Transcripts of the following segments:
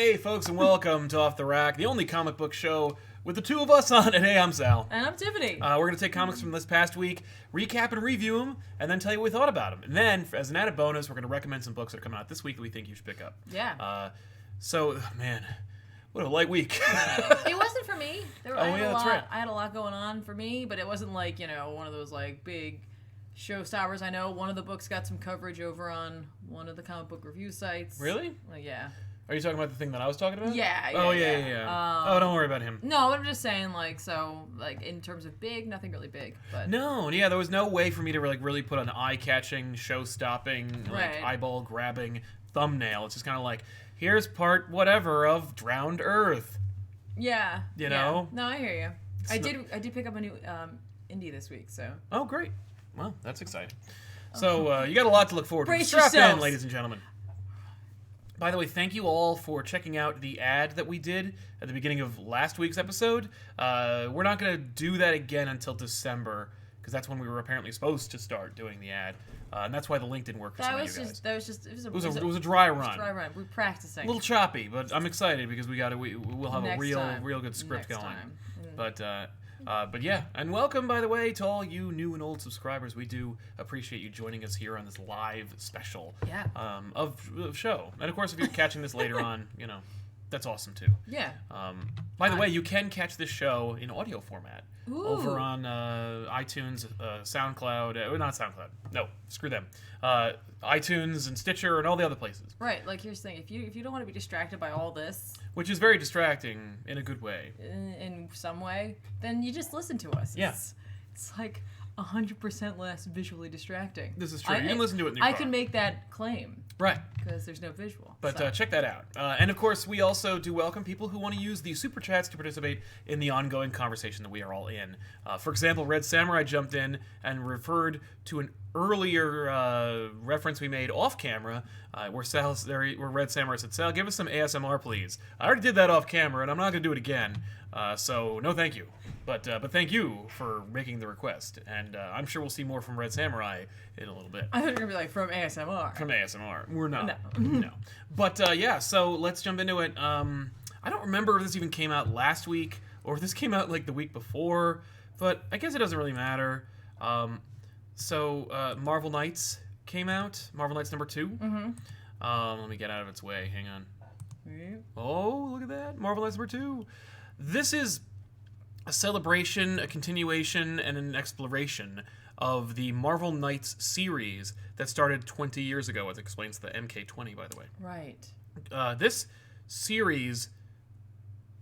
Hey folks, and welcome to Off the Rack, the only comic book show with the two of us on it. Hey, I'm Sal. And I'm Tiffany. We're going to take comics from this past week, recap and review them, and then tell you what we thought about them. And then, as an added bonus, we're going to recommend some books that are coming out this week that we think you should pick up. Yeah. Man, what a light week. It wasn't for me. I had a lot going on for me, but it wasn't like, one of those like big showstoppers. I know one of the books got some coverage over on one of the comic book review sites. Really? Yeah. Are you talking about the thing that I was talking about? Yeah. Yeah. Don't worry about him. No, I'm just saying, in terms of big, nothing really big. But there was no way for me to really put an eye-catching, show-stopping, eyeball-grabbing thumbnail. It's just kind of like, here's part whatever of Drowned Earth. Yeah. You know? No, I hear you. I did pick up a new indie this week, so. Oh, great. Well, that's exciting. So, you got a lot to look forward to. Brace Strap yourselves. in, ladies and gentlemen. By the way, thank you all for checking out the ad that we did at the beginning of last week's episode. We're not going to do that again until December, because that's when we were apparently supposed to start doing the ad. And that's why the link didn't work for some of you guys. It was a dry run. We're practicing. A little choppy, but I'm excited because we'll have Next a time. real good script Next going. time. But yeah, and welcome, by the way, to all you new and old subscribers. We do appreciate you joining us here on this live special of show. And of course, if you're catching this later on, that's awesome too. Yeah. By the way, you can catch this show in audio format over Ooh. on iTunes, SoundCloud. Not SoundCloud. No, screw them. iTunes and Stitcher and all the other places. Right. Like, here's the thing: if you don't want to be distracted by all this, which is very distracting in a good way. In some way, then you just listen to us. Yeah. It's like 100% less visually distracting. This is true. You can listen to it in your I car. can make that claim. Right. Because there's no visual. But check that out. And of course, we also do welcome people who want to use the super chats to participate in the ongoing conversation that we are all in. For example, Red Samurai jumped in and referred to an earlier reference we made off camera, where Red Samurai said, "Sal, give us some ASMR, please." I already did that off camera, and I'm not going to do it again. So no, thank you. But thank you for making the request, and I'm sure we'll see more from Red Samurai in a little bit. I thought you were gonna be like from ASMR. From ASMR, we're not. No. But so let's jump into it. I don't remember if this even came out last week or if this came out like the week before, but I guess it doesn't really matter. Marvel Knights came out. Marvel Knights number 2. Mm-hmm. Let me get out of its way. Hang on. Yeah. Oh, look at that. Marvel Knights number 2. This is a celebration, a continuation, and an exploration of the Marvel Knights series that started 20 years ago, as explains the MK20, by the way. Right. This series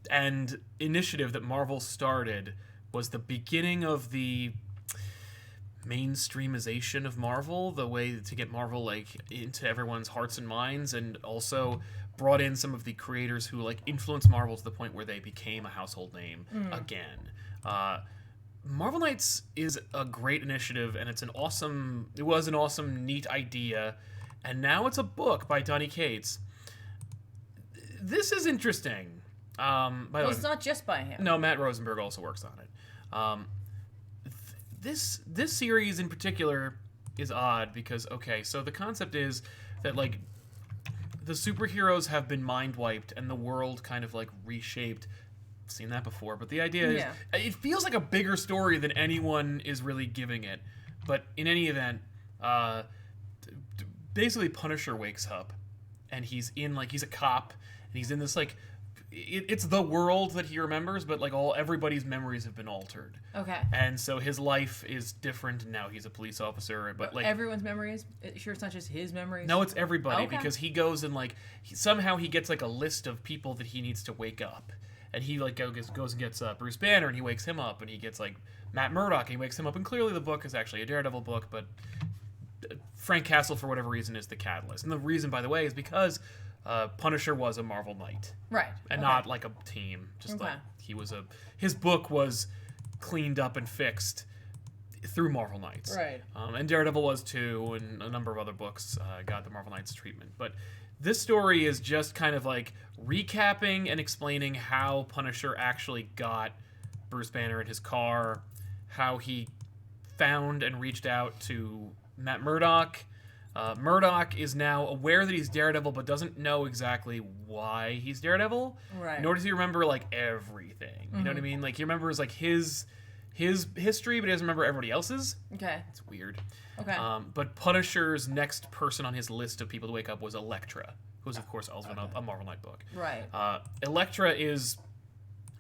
and initiative that Marvel started was the beginning of the mainstreamization of Marvel, the way to get Marvel into everyone's hearts and minds, and also brought in some of the creators who influenced Marvel to the point where they became a household name again. Marvel Knights is a great initiative, and it was an awesome, neat idea, and now it's a book by Donny Cates. This is interesting. By the way, It's not just by him. no, Matt Rosenberg also works on it. This series in particular is odd because, so the concept is that the superheroes have been mind wiped and the world kind of reshaped. I've seen that before, but the idea is it feels like a bigger story than anyone is really giving it. But in any event, basically Punisher wakes up and he's a cop and he's in this it's the world that he remembers, but everybody's memories have been altered. Okay. And so his life is different, and now he's a police officer. But everyone's memeries? Sure, it's not just his memories? no, it's everybody, Okay. because he goes and somehow he gets a list of people that he needs to wake up, and he goes and gets Bruce Banner, and he wakes him up, and he gets Matt Murdock, and he wakes him up, and clearly the book is actually a Daredevil book, but Frank Castle for whatever reason is the catalyst, and the reason, by the way, is because Punisher was a Marvel Knight. Right. And not a team. Just his book was cleaned up and fixed through Marvel Knights. Right. And Daredevil was too, and a number of other books got the Marvel Knights treatment. But this story is just kind of recapping and explaining how Punisher actually got Bruce Banner in his car, how he found and reached out to Matt Murdock, Murdoch is now aware that he's Daredevil, but doesn't know exactly why he's Daredevil. Right. Nor does he remember like everything. You know what I mean? Like he remembers like his history, but he doesn't remember everybody else's. Okay. It's weird. Okay. But Punisher's next person on his list of people to wake up was Elektra, who's of course also in a Marvel Knight book. Right. Elektra is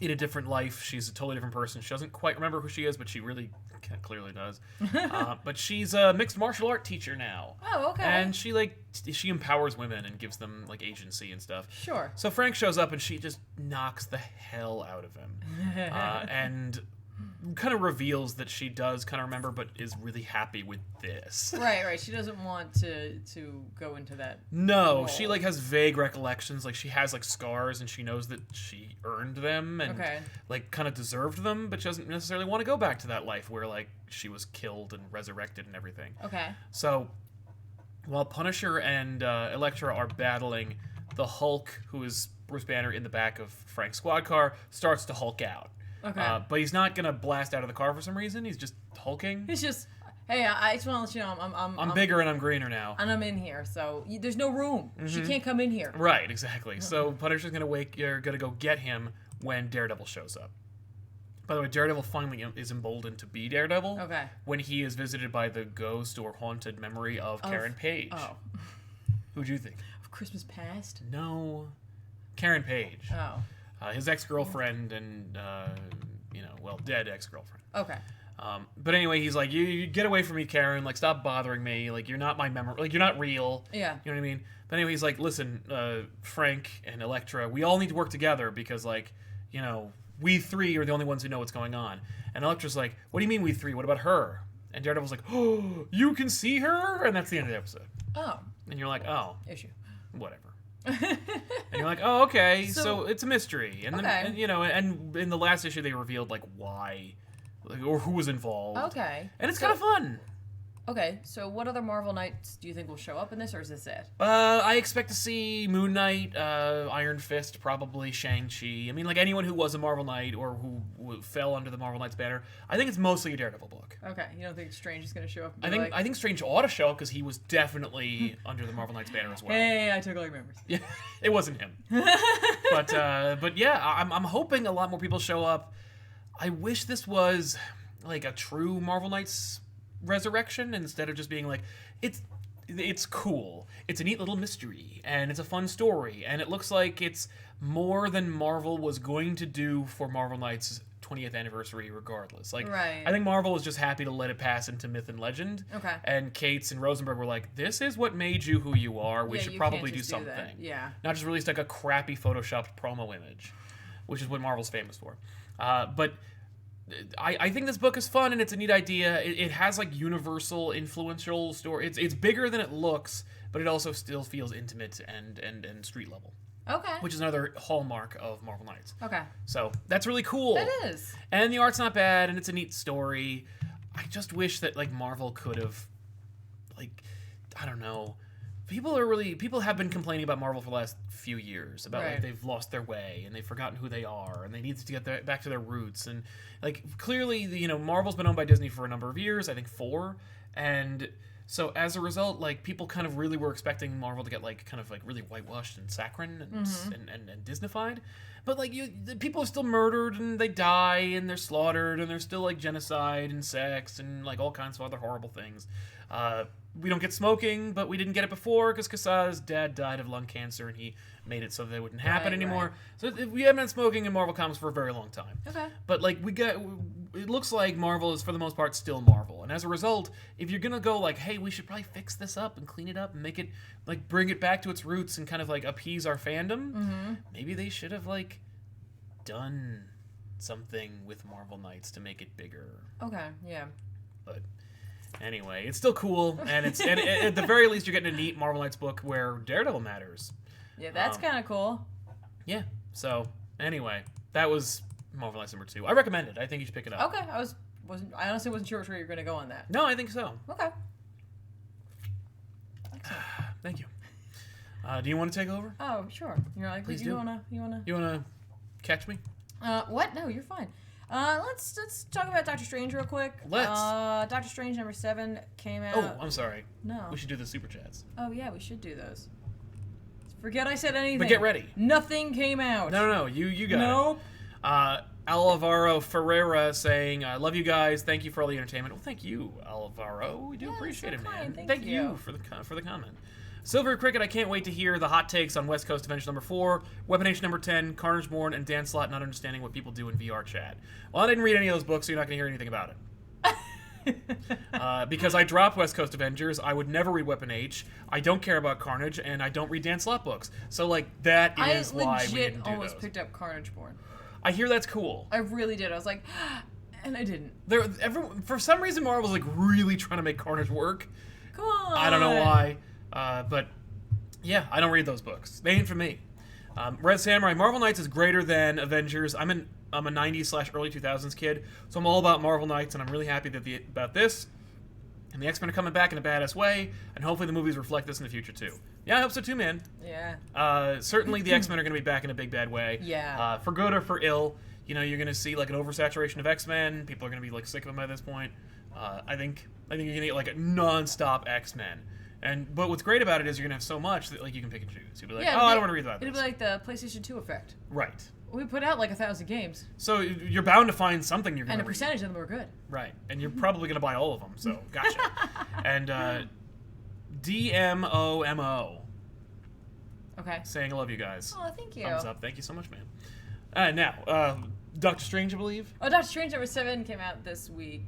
in a different life. She's a totally different person. She doesn't quite remember who she is, but she really clearly does. But she's a mixed martial art teacher now. Oh, okay. And she empowers women and gives them like agency and stuff. Sure. So Frank shows up and she just knocks the hell out of him, and kind of reveals that she does kind of remember, but is really happy with this. Right. She doesn't want to go into that. No, role. she like has vague recollections. Like she has like scars, and she knows that she earned them and like kind of deserved them, but she doesn't necessarily want to go back to that life where like she was killed and resurrected and everything. Okay. So while Punisher and Elektra are battling, the Hulk, who is Bruce Banner in the back of Frank's squad car, starts to Hulk out. Okay. But he's not gonna blast out of the car for some reason. He's just hulking. He's just, hey, I just want to let you know I'm bigger and I'm greener now. And I'm in here, so there's no room. She can't come in here. Right, exactly. So Punisher's gonna go get him when Daredevil shows up. By the way, Daredevil finally is emboldened to be Daredevil. Okay. When he is visited by the ghost or haunted memory of Karen Page. Oh. Who'd you think? Of Christmas Past? No. Karen Page. Oh. His ex-girlfriend and, dead ex-girlfriend. Okay. But anyway, he's like, you get away from me, Karen. Like, stop bothering me. Like, you're not my memory. Like, you're not real. Yeah. You know what I mean? But anyway, he's like, listen, Frank and Elektra, we all need to work together because, like, we three are the only ones who know what's going on. And Elektra's like, what do you mean we three? What about her? And Daredevil's like, oh, you can see her? And that's the end of the episode. Oh. And you're like, oh. Issue. Whatever. And you're like, oh, okay, so it's a mystery. And then, and in the last issue they revealed like why, or who was involved. Okay. And it's kind of fun. Okay, so what other Marvel Knights do you think will show up in this, or is this it? I expect to see Moon Knight, Iron Fist, probably Shang-Chi. I mean, like anyone who was a Marvel Knight or who fell under the Marvel Knights banner. I think it's mostly a Daredevil book. Okay, you don't think Strange is going to show up? I think Strange ought to show up because he was definitely under the Marvel Knights banner as well. Hey, I totally remember. Yeah, it wasn't him. But yeah, I'm hoping a lot more people show up. I wish this was like a true Marvel Knights resurrection instead of just being like it's cool, it's a neat little mystery, and it's a fun story, and it looks like it's more than Marvel was going to do for Marvel Knights 20th anniversary regardless. Like, right. I think Marvel was just happy to let it pass into myth and legend. Okay. And Cates and Rosenberg were like, this is what made you who you are. We should probably do something. Yeah. Not just release like a crappy photoshopped promo image, which is what Marvel's famous for. But I think this book is fun and it's a neat idea. It has like universal, influential story. It's bigger than it looks, but it also still feels intimate and street level. Okay. Which is another hallmark of Marvel Knights. Okay. So that's really cool. That is. And the art's not bad, and it's a neat story. I just wish that like Marvel could have, like, I don't know. People have been complaining about Marvel for the last few years about like they've lost their way and they've forgotten who they are and they need to get back to their roots, and like clearly Marvel's been owned by Disney for a number of years, I think 4, and so as a result, like people kind of really were expecting Marvel to get like kind of like really whitewashed and saccharine and Disneyfied, but like the people are still murdered and they die and they're slaughtered and there's still like genocide and sex and like all kinds of other horrible things. We don't get smoking, but we didn't get it before because Kassa's dad died of lung cancer and he made it so that it wouldn't happen anymore. Right. So we haven't been smoking in Marvel Comics for a very long time. Okay. But like it looks like Marvel is for the most part still Marvel, and as a result, if you're gonna go like, hey, we should probably fix this up and clean it up and make it like bring it back to its roots and kind of like appease our fandom, maybe they should have like done something with Marvel Knights to make it bigger. Okay. Yeah. But anyway, it's still cool, and at the very least, you're getting a neat Marvel Knights book where Daredevil matters. Yeah, that's kind of cool. Yeah. So anyway, that was Marvel Knights #2. I recommend it. I think you should pick it up. Okay. I honestly wasn't sure which way you were going to go on that. No, I think so. Okay. Thank you. Do you want to take over? Oh, sure. You're like, please you do. wanna You wanna catch me? What? No, you're fine. Let's talk about Doctor Strange real quick. Let's. Doctor Strange number 7 came out. Oh, I'm sorry. No. We should do the super chats. Oh yeah, we should do those. Forget I said anything. But get ready. Nothing came out. No. You got it. No. Alvaro Ferreira saying, "I love you guys. Thank you for all the entertainment." Well, thank you, Alvaro. We do appreciate it, man. Thank you for the comment. Silver Cricket, I can't wait to hear the hot takes on West Coast Avengers number 4, Weapon H number 10, Carnage Born, and Dan Slott not understanding what people do in VR chat. Well, I didn't read any of those books, so you're not going to hear anything about it. Because I dropped West Coast Avengers, I would never read Weapon H, I don't care about Carnage, and I don't read Dan Slott books. So, like, that is why we didn't do I almost those. picked up Carnage Born. I hear that's cool. I really did. I was like, and I didn't. For some reason, Marvel's, like, really trying to make Carnage work. Come on. I don't know why, but... yeah, I don't read those books. They ain't for me. Red Samurai, Marvel Knights is greater than Avengers. I'm a 90s/early 2000s kid, so I'm all about Marvel Knights, and I'm really happy about this. And the X-Men are coming back in a badass way, and hopefully the movies reflect this in the future too. Yeah, I hope so too, man. Yeah. Certainly the X-Men are going to be back in a big bad way. Yeah. For good or for ill, you know, you're going to see like an oversaturation of X-Men. People are going to be like sick of them by this point. I think you're going to get like a non-stop X-Men. But what's great about it is you're gonna have so much that like you can pick and choose. You'll be like, I don't want to read about this. It'll be like the PlayStation 2 effect. Right. We put out like 1,000 games. So you're bound to find something you're gonna read. And a percentage of them are good. Right. And you're probably gonna buy all of them. So gotcha. And DMOMO. Okay. Saying I love you guys. Oh, thank you. Thumbs up. Thank you so much, man. Now, Doctor Strange, I believe. Oh, Doctor Strange number 7 came out this week.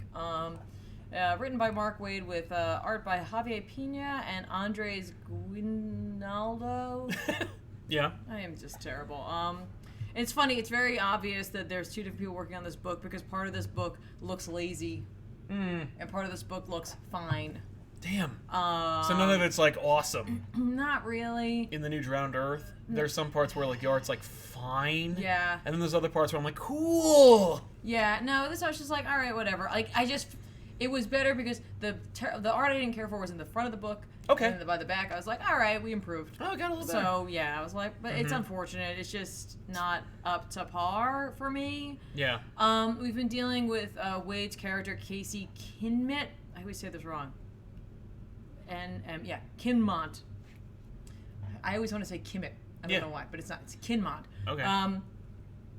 Written by Mark Waid with art by Javier Pina and Andres Guinaldo. Yeah. I am just terrible. It's funny. It's very obvious that there's 2 different people working on this book because part of this book looks lazy and part of this book looks fine. Damn. So none of it's like awesome. Not really. In the New Drowned Earth, there's some parts where like the art's like fine. Yeah. And then there's other parts where I'm like, cool. Yeah. No, this I was just like, all right, whatever. Like it was better because the art I didn't care for was in the front of the book. Okay. And by the back, I was like, all right, we improved. Oh, got a little better. So, yeah, I was like, but it's unfortunate. It's just not up to par for me. Yeah. We've been dealing with Wade's character, Casey Kinmont. I always say this wrong. Kinmont. I always want to say Kimmett. I don't know why, but it's not. It's Kinmont. Okay.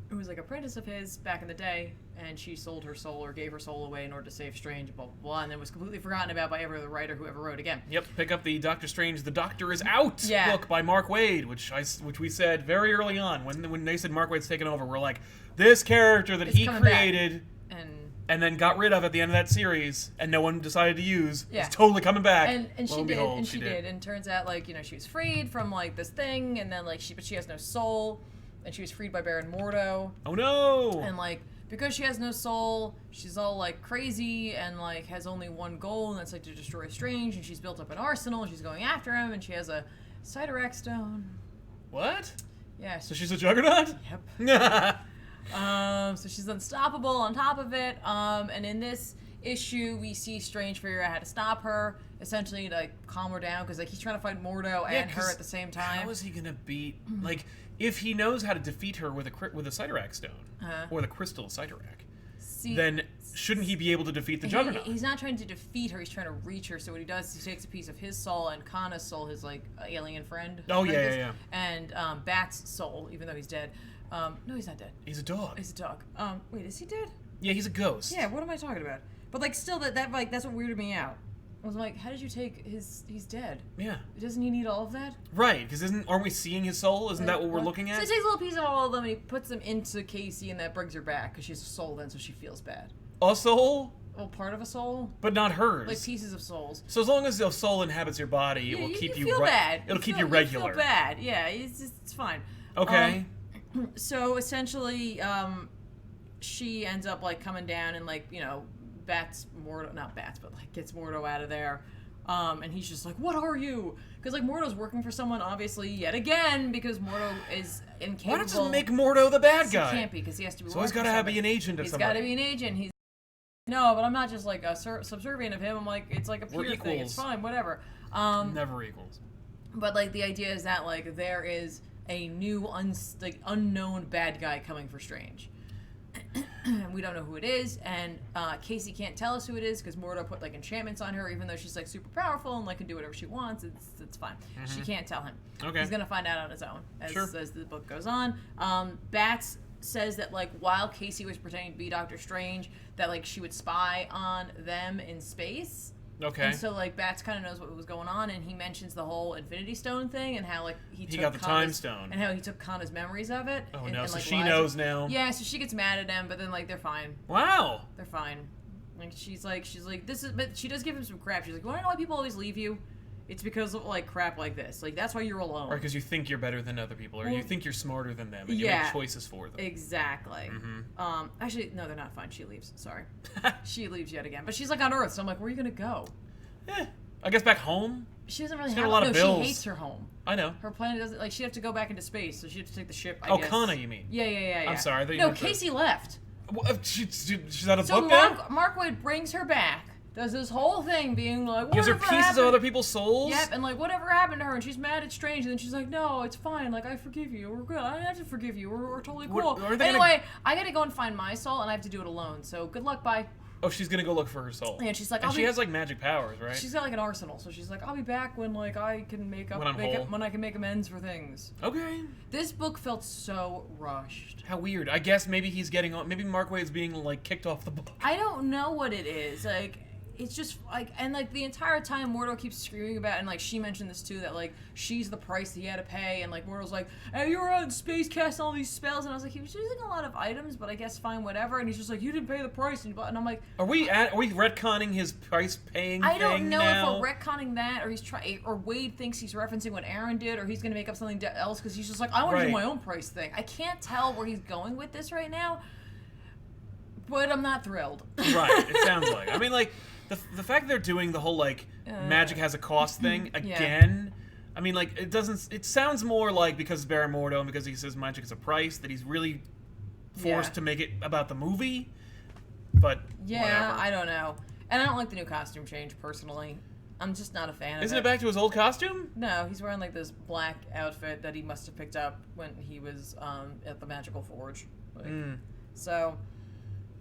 Who was like an apprentice of his back in the day, and she sold her soul or gave her soul away in order to save Strange, blah, blah, blah, and then was completely forgotten about by every other writer who ever wrote again. Yep, pick up the Doctor Strange, The Doctor is Out book by Mark Waid, which we said very early on. When they said Mark Waid's taken over, we're like, this character that he created and then got rid of at the end of that series, and no one decided to use, is totally coming back. And she did. And turns out, like, you know, she was freed from, like, this thing, and then, like, but she has no soul. And she was freed by Baron Mordo. Oh no! And like, because she has no soul, she's all like crazy and like has only one goal, and that's like to destroy Strange. And she's built up an arsenal, and she's going after him, and she has a Cyterac stone. What? Yeah. So she's a juggernaut? Yep. So she's unstoppable on top of it. And in this issue, we see Strange figure out how to stop her, essentially to like calm her down, because like he's trying to fight Mordo and her at the same time. How is he gonna beat like? If he knows how to defeat her with a Cyterac stone, or the crystal Cyterac, then shouldn't he be able to defeat the Juggernaut? He's not trying to defeat her, he's trying to reach her. So what he does is he takes a piece of his soul and Kana's soul, his like alien friend. Oh, yeah. And Bat's soul, even though he's dead. No, he's not dead. He's a dog. He's a dog. Wait, is he dead? Yeah, he's a ghost. Yeah, what am I talking about? But like still that like that's what weirded me out. I was like, how did you take he's dead. Yeah. Doesn't he need all of that? Right, because aren't we seeing his soul? Isn't that what we're looking at? So he takes a little piece of all of them and he puts them into Casey, and that brings her back because she's a soul then, so she feels bad. A soul? Well, part of a soul? But not hers. Like pieces of souls. So as long as the soul inhabits your body, it will keep you bad. It'll keep you regular. You feel bad. Yeah, it's fine. Okay. So essentially, she ends up like coming down and like, you know, gets Mordo out of there. And he's just like, what are you? Because like Mordo's working for someone, obviously, yet again, because Mordo is incapable. Why not just make Mordo the bad guy? He can't be, because he has to be. So he's got to be an agent of somebody. He's got to be an agent. No, but I'm not just like subservient of him. I'm like, it's like a pure thing. It's fine, whatever. Never equals. But like the idea is that like there is a new unknown bad guy coming for Strange. We don't know who it is, and Casey can't tell us who it is because Mordo put like enchantments on her, even though she's like super powerful and like can do whatever she wants. It's fine. She can't tell him. Okay. He's gonna find out on his own as the book goes on. Bats says that like while Casey was pretending to be Doctor Strange, that like she would spy on them in space. Okay. And so like Bats kind of knows what was going on, and he mentions the whole Infinity Stone thing and how like he got the time stone and how he took Kanna's memories of it. Oh and, no! and, So like, she knows now. Yeah, so she gets mad at him, but then like they're fine. Wow. They're fine. Like she's like this is, but she does give him some crap. She's like, "You want to know why people always leave you? It's because of like crap like this. Like that's why you're alone. Or because you think you're better than other people, or you think you're smarter than them, and you yeah, make choices for them. Exactly. Actually, no, they're not fine. She leaves. Sorry, she leaves yet again. But she's like on Earth, so I'm like, where are you gonna go? I guess back home. She doesn't really have have a lot of bills. She hates her home. I know. Her planet doesn't like. She have to go back into space, so she has to take the ship. I guess. Kanna, you mean? Yeah. I'm sorry. No, Casey left. She's out of So book now? Mark Waid brings her back. Does this whole thing being like, gives her whatever pieces happened? of other people's souls? Yep, and like whatever happened to her, and she's mad at Strange, and then she's like, no, it's fine, like I forgive you, we're good, I don't have to forgive you, we're totally cool. Anyway, I gotta go and find my soul, and I have to do it alone, so good luck, bye. Oh, she's gonna go look for her soul. And she's like, and she has like magic powers, right? She's got like an arsenal, so she's like, I'll be back when like I can when I can make amends for things. Okay. This book felt so rushed. How weird. I guess maybe he's getting on. Maybe Mark Waid's being like kicked off the book. I don't know what it is. Like, it's just like, and like the entire time Mordo keeps screaming about, and like she mentioned this too, that like she's the price he had to pay, and like Mordo's like, hey, you were out in space casting all these spells, and I was like, he was using a lot of items, but I guess fine, whatever. And he's just like, you didn't pay the price, and I'm like, are we retconning his price paying? I don't know now? if we're retconning that, or he's trying, or Wade thinks he's referencing what Aaron did, or he's gonna make up something else because he's just like, I want to do my own price thing. I can't tell where he's going with this right now, but I'm not thrilled. Right. It sounds like. I mean, like. The fact they're doing the whole, like, magic has a cost thing again, I mean, like, it sounds more like because it's Baron Mordo and because he says magic is a price that he's really forced to make it about the movie, but whatever. I don't know. And I don't like the new costume change, personally. I'm just not a fan of it. Isn't it back to his old costume? No, he's wearing, like, this black outfit that he must have picked up when he was at the Magical Forge. Like, so...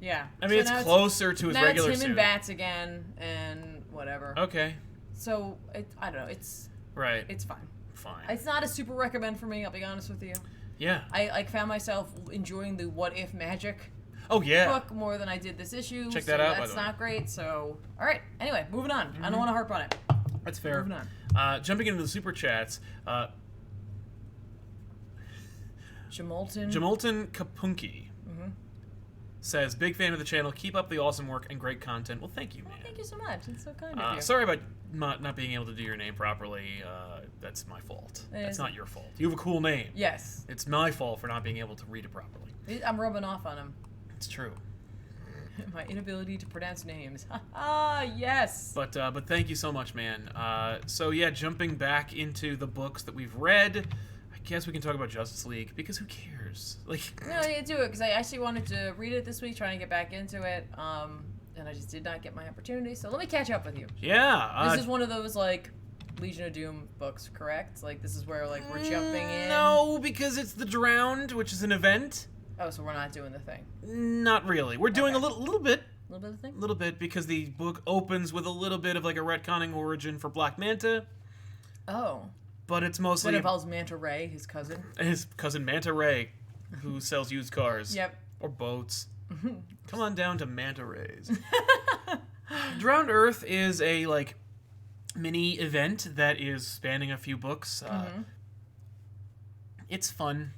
Yeah. I mean, it's closer to his regular suit. Now it's him and Bats again, and whatever. Okay. So, I don't know. It's... Right. It's fine. Fine. It's not a super recommend for me, I'll be honest with you. Yeah. I like found myself enjoying the What If Magic book more than I did this issue. Check that out, by the way. That's not great, so... Alright, anyway, moving on. I don't want to harp on it. That's fair. Moving on. Jumping into the Super Chats, Jamolton Kapunki says, big fan of the channel, keep up the awesome work and great content. Well, thank you, man. Thank you so much. It's so kind of you. Sorry about not being able to do your name properly. That's my fault. That's not your fault. You have a cool name. Yes. It's my fault for not being able to read it properly. I'm rubbing off on him. It's true. My inability to pronounce names. Yes. But thank you so much, man. So yeah, jumping back into the books that we've read, I guess we can talk about Justice League, because who cares? Like, no, yeah, do it, because I actually wanted to read it this week, trying to get back into it, and I just did not get my opportunity, so let me catch up with you. Yeah. This is one of those, like, Legion of Doom books, correct? Like, this is where, like, we're jumping in? No, because it's The Drowned, which is an event. Oh, so we're not doing the thing? Not really. We're doing a little bit. A little bit of the thing? A little bit, because the book opens with a little bit of, like, a retconning origin for Black Manta. Oh. But it's mostly... That involves Manta Ray, his cousin. His cousin Manta Ray, who sells used cars. Yep. Or boats. Come on down to Manta Rays. Drowned Earth is a, like, mini event that is spanning a few books. It's fun.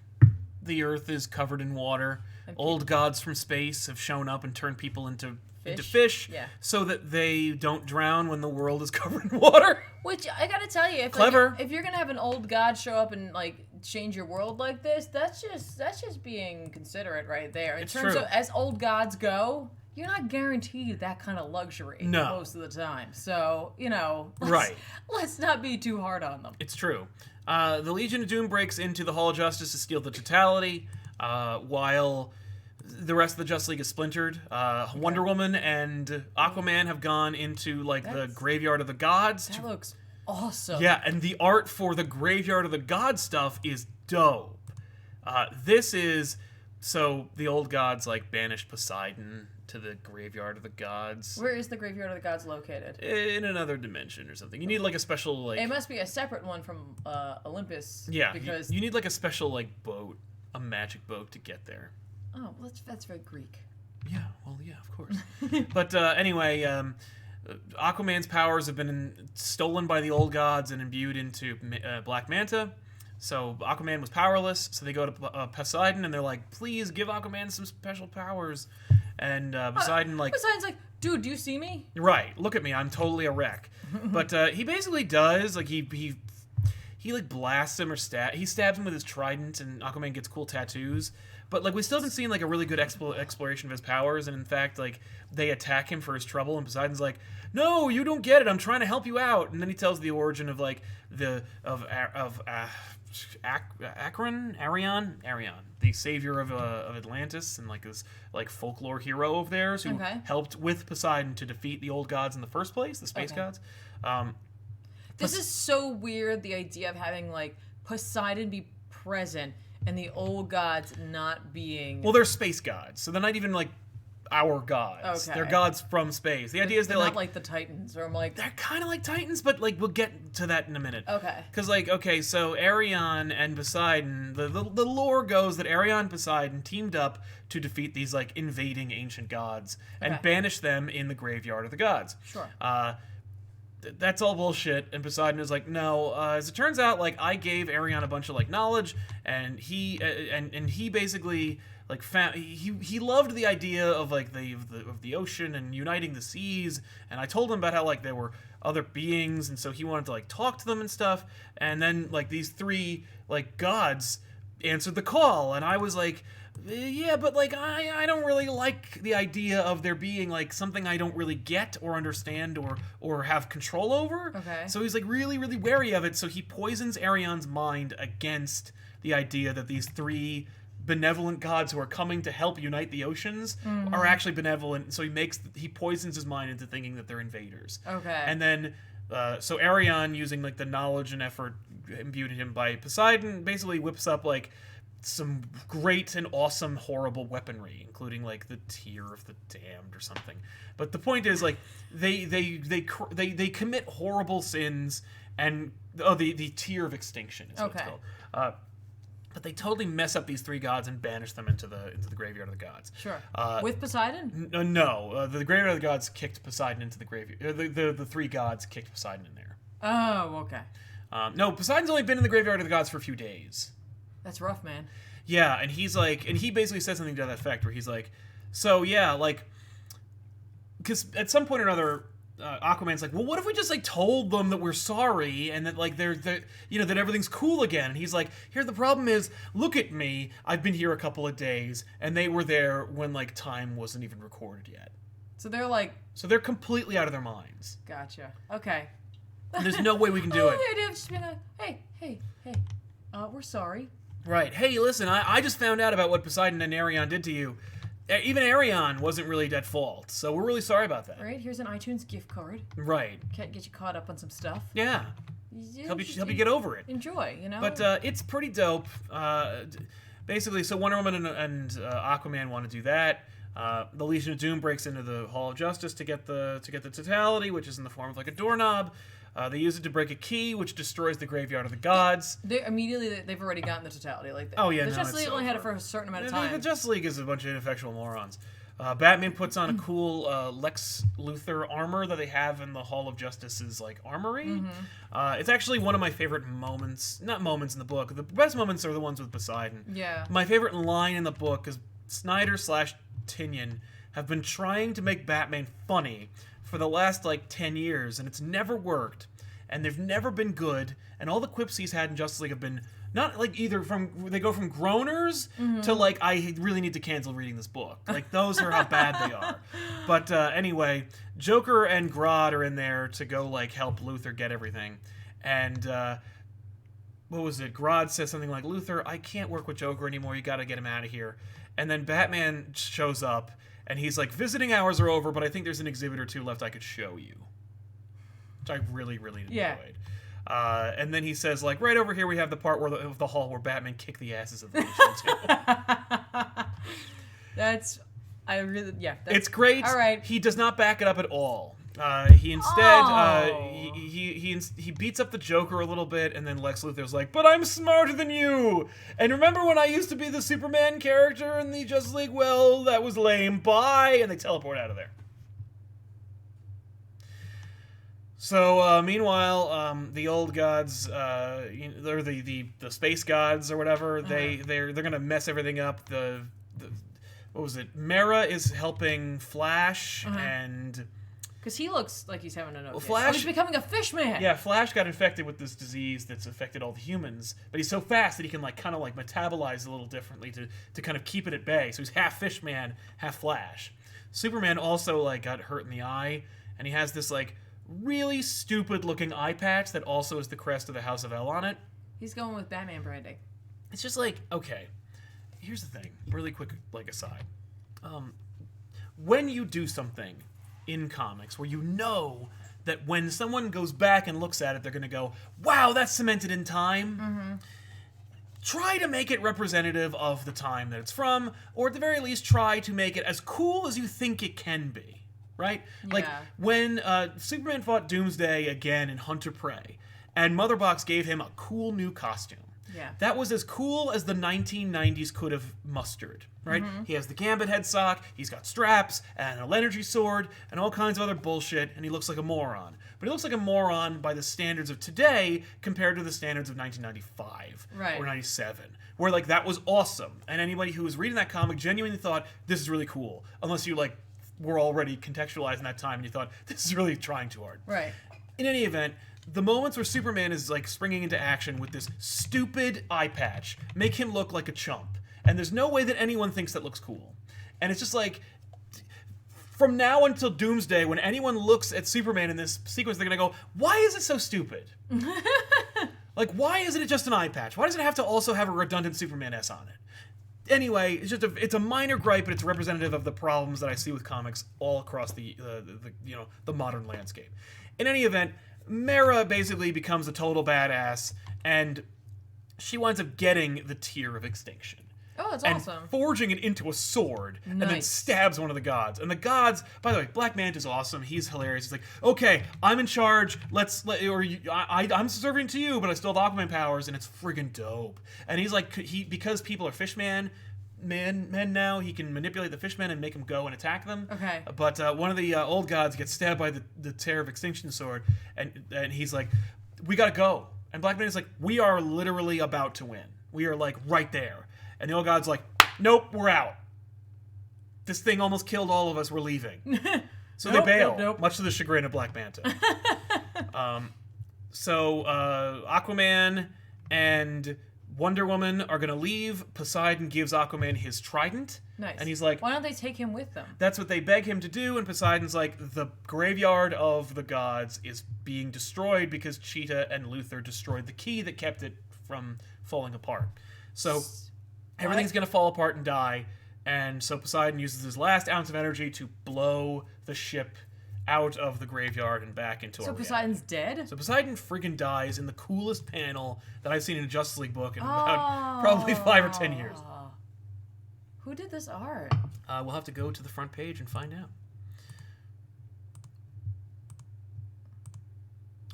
The Earth is covered in water. Old gods from space have shown up and turned people into fish, so that they don't drown when the world is covered in water. Which, I gotta tell you, if you're gonna have an old god show up and, like, change your world like this, that's just being considerate right there. In terms of, as old gods go, you're not guaranteed that kind of luxury most of the time. So, you know, let's not be too hard on them. It's true. The Legion of Doom breaks into the Hall of Justice to steal the Totality, while the rest of the Justice League is splintered. Wonder Woman and Aquaman have gone into, like, the Graveyard of the Gods. That looks awesome. Yeah, and the art for the Graveyard of the Gods stuff is dope. This is So the old gods like banished Poseidon to the graveyard of the gods. Where is the graveyard of the gods located? In another dimension or something. You need like a special like. It must be a separate one from Olympus. Yeah, because you need like a special like boat, a magic boat to get there. Oh, well, that's very Greek. Yeah, well, yeah, of course. But anyway, Aquaman's powers have been stolen by the old gods and imbued into Black Manta. So Aquaman was powerless, so they go to Poseidon and they're like, please give Aquaman some special powers. And Poseidon's like, dude, do you see me? Right, look at me, I'm totally a wreck. But he basically does, like he like blasts him or he stabs him with his trident, and Aquaman gets cool tattoos. But like we still haven't seen like a really good exploration of his powers, and in fact like they attack him for his trouble, and Poseidon's like, no, you don't get it, I'm trying to help you out. And then he tells the origin of like Arion, the savior of Atlantis, and like this like folklore hero of theirs who helped with Poseidon to defeat the old gods in the first place, the space gods. This is so weird, the idea of having like Poseidon be present and the old gods not being. Well, they're space gods, so they're not even like our gods. Okay. They're gods from space. The idea is they're like the Titans, or I'm like they're kind of like Titans, but like we'll get to that in a minute. Okay. Because like so Arion and Poseidon, the lore goes that Arion and Poseidon teamed up to defeat these like invading ancient gods and banish them in the graveyard of the gods. Sure. That's all bullshit, and Poseidon is like, no. As it turns out, like I gave Arion a bunch of like knowledge, and he basically like he loved the idea of like the ocean and uniting the seas, and I told him about how like there were other beings, and so he wanted to like talk to them and stuff, and then like these three like gods answered the call, and I was like, yeah, but like I don't really like the idea of there being like something I don't really get or understand or have control over. Okay. So he's like really, really wary of it. So he poisons Arion's mind against the idea that these three benevolent gods who are coming to help unite the oceans are actually benevolent. So he poisons his mind into thinking that they're invaders. Okay. And then so Arion, using like the knowledge and effort imbued in him by Poseidon, basically whips up like some great and awesome horrible weaponry, including like the Tear of the Damned or something. But the point is like they commit horrible sins, and the Tear of Extinction is what it's called. But they totally mess up these three gods and banish them into the graveyard of the gods. Sure. With Poseidon? No. The graveyard of the gods kicked Poseidon into the graveyard. The three gods kicked Poseidon in there. Oh, okay. No, Poseidon's only been in the graveyard of the gods for a few days. That's rough, man. Yeah, and he's like, and he basically said something to that effect where he's like, so yeah, like, because at some point or another, Aquaman's like, well, what if we just like told them that we're sorry and that like they're that everything's cool again? And he's like, here the problem is, look at me, I've been here a couple of days, and they were there when like time wasn't even recorded yet. So they're completely out of their minds. Gotcha. Okay. And there's no way we can do it. The idea of just being like, hey, we're sorry. Right. Hey, listen, I just found out about what Poseidon and Arion did to you. Even Arion wasn't really at fault, so we're really sorry about that. Right, here's an iTunes gift card. Right. Can't get you caught up on some stuff. Yeah. Help you get over it. Enjoy, you know? But it's pretty dope. Basically, so Wonder Woman and Aquaman want to do that. The Legion of Doom breaks into the Hall of Justice to get the totality, which is in the form of like a doorknob. They use it to break a key, which destroys the graveyard of the gods. They've already gotten the totality. Like the Justice League only had it for a certain amount of time. The Justice League is a bunch of ineffectual morons. Batman puts on a cool Lex Luthor armor that they have in the Hall of Justice's like armory. Mm-hmm. It's actually one of my favorite moments. Not moments in the book. The best moments are the ones with Poseidon. Yeah. My favorite line in the book is Snyder/Tynion have been trying to make Batman funny for the last like 10 years, and it's never worked, and they've never been good, and all the quips he's had in Justice League have been not like they go from groaners to like, I really need to cancel reading this book. Like those are how bad they are. But anyway, Joker and Grodd are in there to go like help Luthor get everything, and what was it? Grodd says something like, Luthor, I can't work with Joker anymore, you gotta get him out of here. And then Batman shows up, and he's like, visiting hours are over, but I think there's an exhibit or two left I could show you. Which I really, really enjoyed. Yeah. And then he says, like, right over here we have the part of the hall where Batman kicked the asses of the Legion too. It's great. All right. He does not back it up at all. He instead he beats up the Joker a little bit, and then Lex Luthor's like, "But I'm smarter than you. And remember when I used to be the Superman character in the Justice League? Well, that was lame. Bye." And they teleport out of there. So meanwhile, the old gods, or the space gods or whatever, they're gonna mess everything up. What was it? Mera is helping Flash and. Because he looks like he's having enough. Flash, he's becoming a fish man. Yeah, Flash got infected with this disease that's affected all the humans, but he's so fast that he can kind of metabolize a little differently to kind of keep it at bay. So he's half fish man, half Flash. Superman also got hurt in the eye, and he has this really stupid looking eye patch that also is the crest of the House of El on it. He's going with Batman branding. It's just okay. Here's the thing, really quick aside. When you do something in comics where you know that when someone goes back and looks at it, they're going to go, wow, that's cemented in time. Try to make it representative of the time that it's from, or at the very least try to make it as cool as you think it can be, right? Yeah. When Superman fought Doomsday again in Hunter Prey, and Mother Box gave him a cool new costume. Yeah. That was as cool as the 1990s could have mustered, right? He has the Gambit head sock, he's got straps, and an energy sword, and all kinds of other bullshit, and he looks like a moron. But he looks like a moron by the standards of today compared to the standards of 1995 or 97, where that was awesome. And anybody who was reading that comic genuinely thought, this is really cool. Unless you were already contextualized in that time and you thought, this is really trying too hard. Right. In any event, the moments where Superman is springing into action with this stupid eye patch make him look like a chump. And there's no way that anyone thinks that looks cool. And it's just from now until Doomsday, when anyone looks at Superman in this sequence, they're going to go, why is it so stupid? Why isn't it just an eye patch? Why does it have to also have a redundant Superman S on it? Anyway, it's a minor gripe, but it's representative of the problems that I see with comics all across the modern landscape. In any event, Mera basically becomes a total badass, and she winds up getting the Tear of Extinction. Oh, that's and awesome. Forging it into a sword, and then stabs one of the gods. And the gods, by the way, Black Manta's awesome. He's hilarious. He's like, okay, I'm in charge. I'm serving to you, but I still have Aquaman powers, and it's friggin' dope. And he's because people are men now, he can manipulate the fishmen and make them go and attack them. Okay. But one of the old gods gets stabbed by the Tear of Extinction sword, and he's like, we gotta go. And Black Manta's like, we are literally about to win. We are right there. And the old god's like, nope, we're out. This thing almost killed all of us, we're leaving. So they bail, much to the chagrin of Black Manta. So Aquaman and Wonder Woman are going to leave. Poseidon gives Aquaman his trident. Nice. And he's like, why don't they take him with them? That's what they beg him to do, and Poseidon's like, the graveyard of the gods is being destroyed because Cheetah and Luthor destroyed the key that kept it from falling apart. So everything's going to fall apart and die, and so Poseidon uses his last ounce of energy to blow the ship out of the graveyard and back into our reality. So Poseidon's dead? So Poseidon friggin' dies in the coolest panel that I've seen in a Justice League book in about probably 5 or 10 years. Who did this art? We'll have to go to the front page and find out.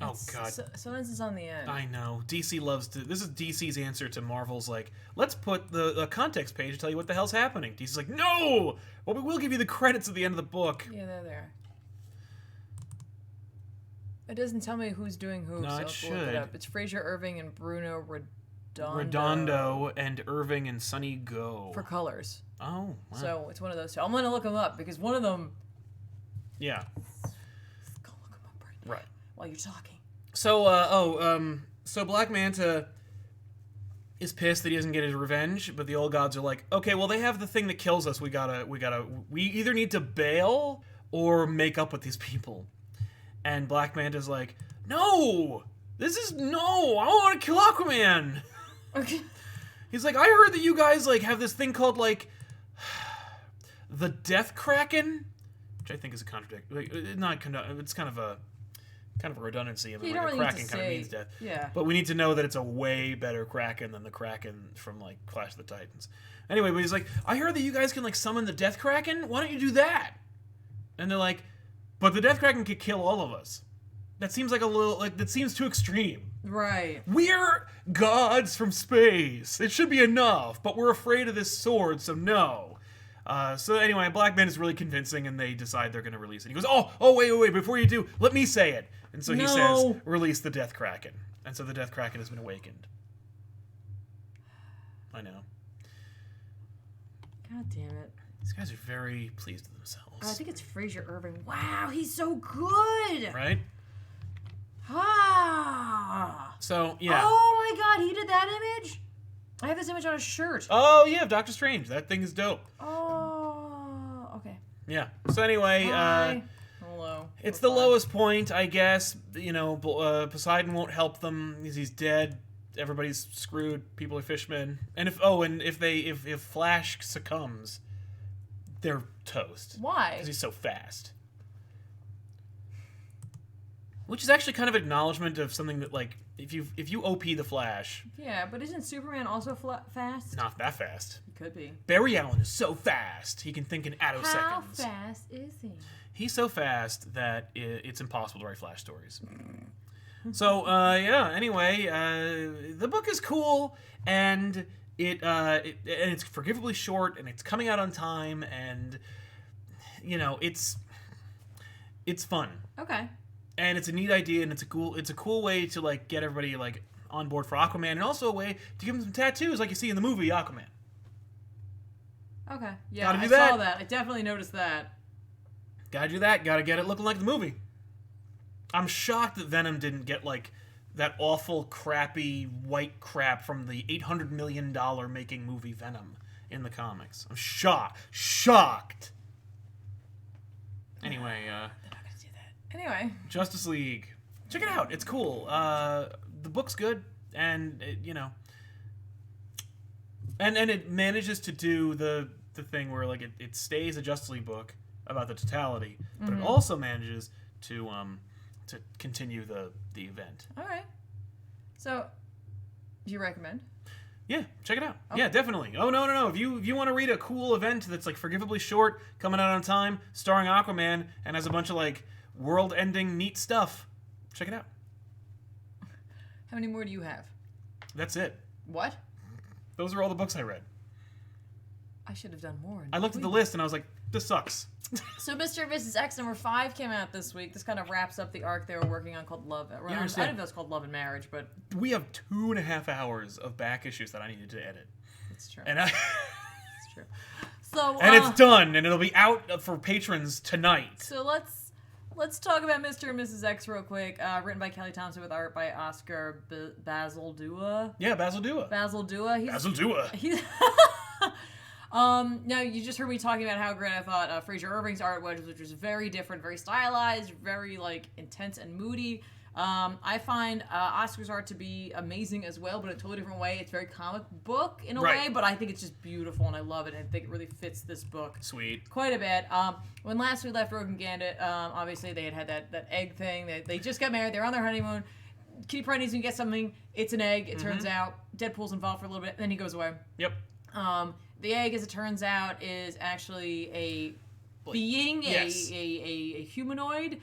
Oh, God. Sometimes it's on the end. I know. DC loves to... This is DC's answer to Marvel's, let's put the context page to tell you what the hell's happening. DC's like, no! Well, we will give you the credits at the end of the book. Yeah, they're there. It doesn't tell me who's doing who, no, so it should. Look it up. It's Fraser Irving and Bruno Redondo and Irving and Sonny Go. For colors. Oh, wow. So it's one of those two. I'm going to look them up because one of them... Yeah. Go look them up right while you're talking. So, so Black Manta is pissed that he doesn't get his revenge, but the old gods are like, okay, well, they have the thing that kills us. We either need to bail or make up with these people. And Black Manta's like, no! I want to kill Aquaman! Okay. He's like, I heard that you guys, have this thing called, the Death Kraken? Which I think is a contradiction. It's kind of a kind of a redundancy. I mean, You like don't a really need Kraken to kind of say- means death. Yeah. But we need to know that it's a way better Kraken than the Kraken from, like, Clash of the Titans. Anyway, but he's like, I heard that you guys can, like, summon the Death Kraken? Why don't you do that? And they're like, but the Death Kraken could kill all of us. That seems like a little, like, that seems too extreme. Right. We're gods from space. It should be enough, but we're afraid of this sword, so no. So anyway, Black Man is really convincing, and they decide they're going to release it. He goes, oh, wait, before you do, let me say it. And so he says, release the Death Kraken. And so the Death Kraken has been awakened. I know. God damn it. These guys are very pleased with themselves. I think it's Fraser Irving. Wow, he's so good! Right? Ah! So, yeah. Oh my god, he did that image? I have this image on a shirt. Oh, yeah, Doctor Strange. That thing is dope. Oh, okay. Yeah. So anyway, Hi. Hello. it's the lowest point, I guess. You know, Poseidon won't help them because he's dead. Everybody's screwed. People are fishmen. And if Flash succumbs, they're toast. Why? Because he's so fast. Which is actually kind of acknowledgement of something that, like, if you OP the Flash, Yeah, but isn't Superman also fast? not that fast. He could be. Barry Allen is so fast, he can think in attoseconds. How fast is he? He's so fast that it's impossible to write Flash stories. So, yeah, anyway, the book is cool, and it's forgivably short, and it's coming out on time, and, you know, it's fun. Okay. And it's a neat idea, and it's a cool way to, like, get everybody, like, on board for Aquaman, and also a way to give him some tattoos like you see in the movie Aquaman. Okay. Yeah, Gotta do I that. saw that. I definitely noticed that. Gotta do that. Gotta get it looking like the movie. I'm shocked that Venom didn't get, like, that awful, crappy, white crap from the $800 million making movie Venom in the comics. I'm shocked. Anyway, They're not gonna do that. Anyway. Justice League. Check it out. It's cool. The book's good, and it, you know, and it manages to do the thing where, like, it stays a Justice League book about the totality, but it also manages to continue the event. All right. So, do you recommend? Yeah, check it out. Okay. Yeah, definitely. Oh, no. If you want to read a cool event that's, like, forgivably short, coming out on time, starring Aquaman, and has a bunch of, like, world-ending neat stuff, check it out. How many more do you have? That's it. What? Those are all the books I read. I should have done more. I looked at the list, and I was like, this sucks. So Mr. and Mrs. X number 5 came out this week. This kind of wraps up the arc they were working on called Love. I don't know if that's called Love and Marriage, but We have 2.5 hours of back issues that I needed to edit. it's true. And It's true. So and it's done, and it'll be out for patrons tonight. So let's talk about Mr. and Mrs. X real quick. Written by Kelly Thompson with art by Oscar Basil Dua. Yeah, Basil Dua. Basil Dua. Basil Dua. He's now you just heard me talking about how great I thought Fraser Irving's art was, which was very different, very stylized, very, like, intense and moody. I find Oscar's art to be amazing as well, but in a totally different way. It's very comic book in a way, but I think it's just beautiful and I love it, and I think it really fits this book Sweet. quite a bit. When last we left Rogue and Gambit, obviously they had that egg thing. They just got married. They're on their honeymoon. Kitty Pryde needs to get something. It's an egg. It turns out Deadpool's involved for a little bit, and then he goes away. Yep. The egg, as it turns out, is actually a being, a humanoid,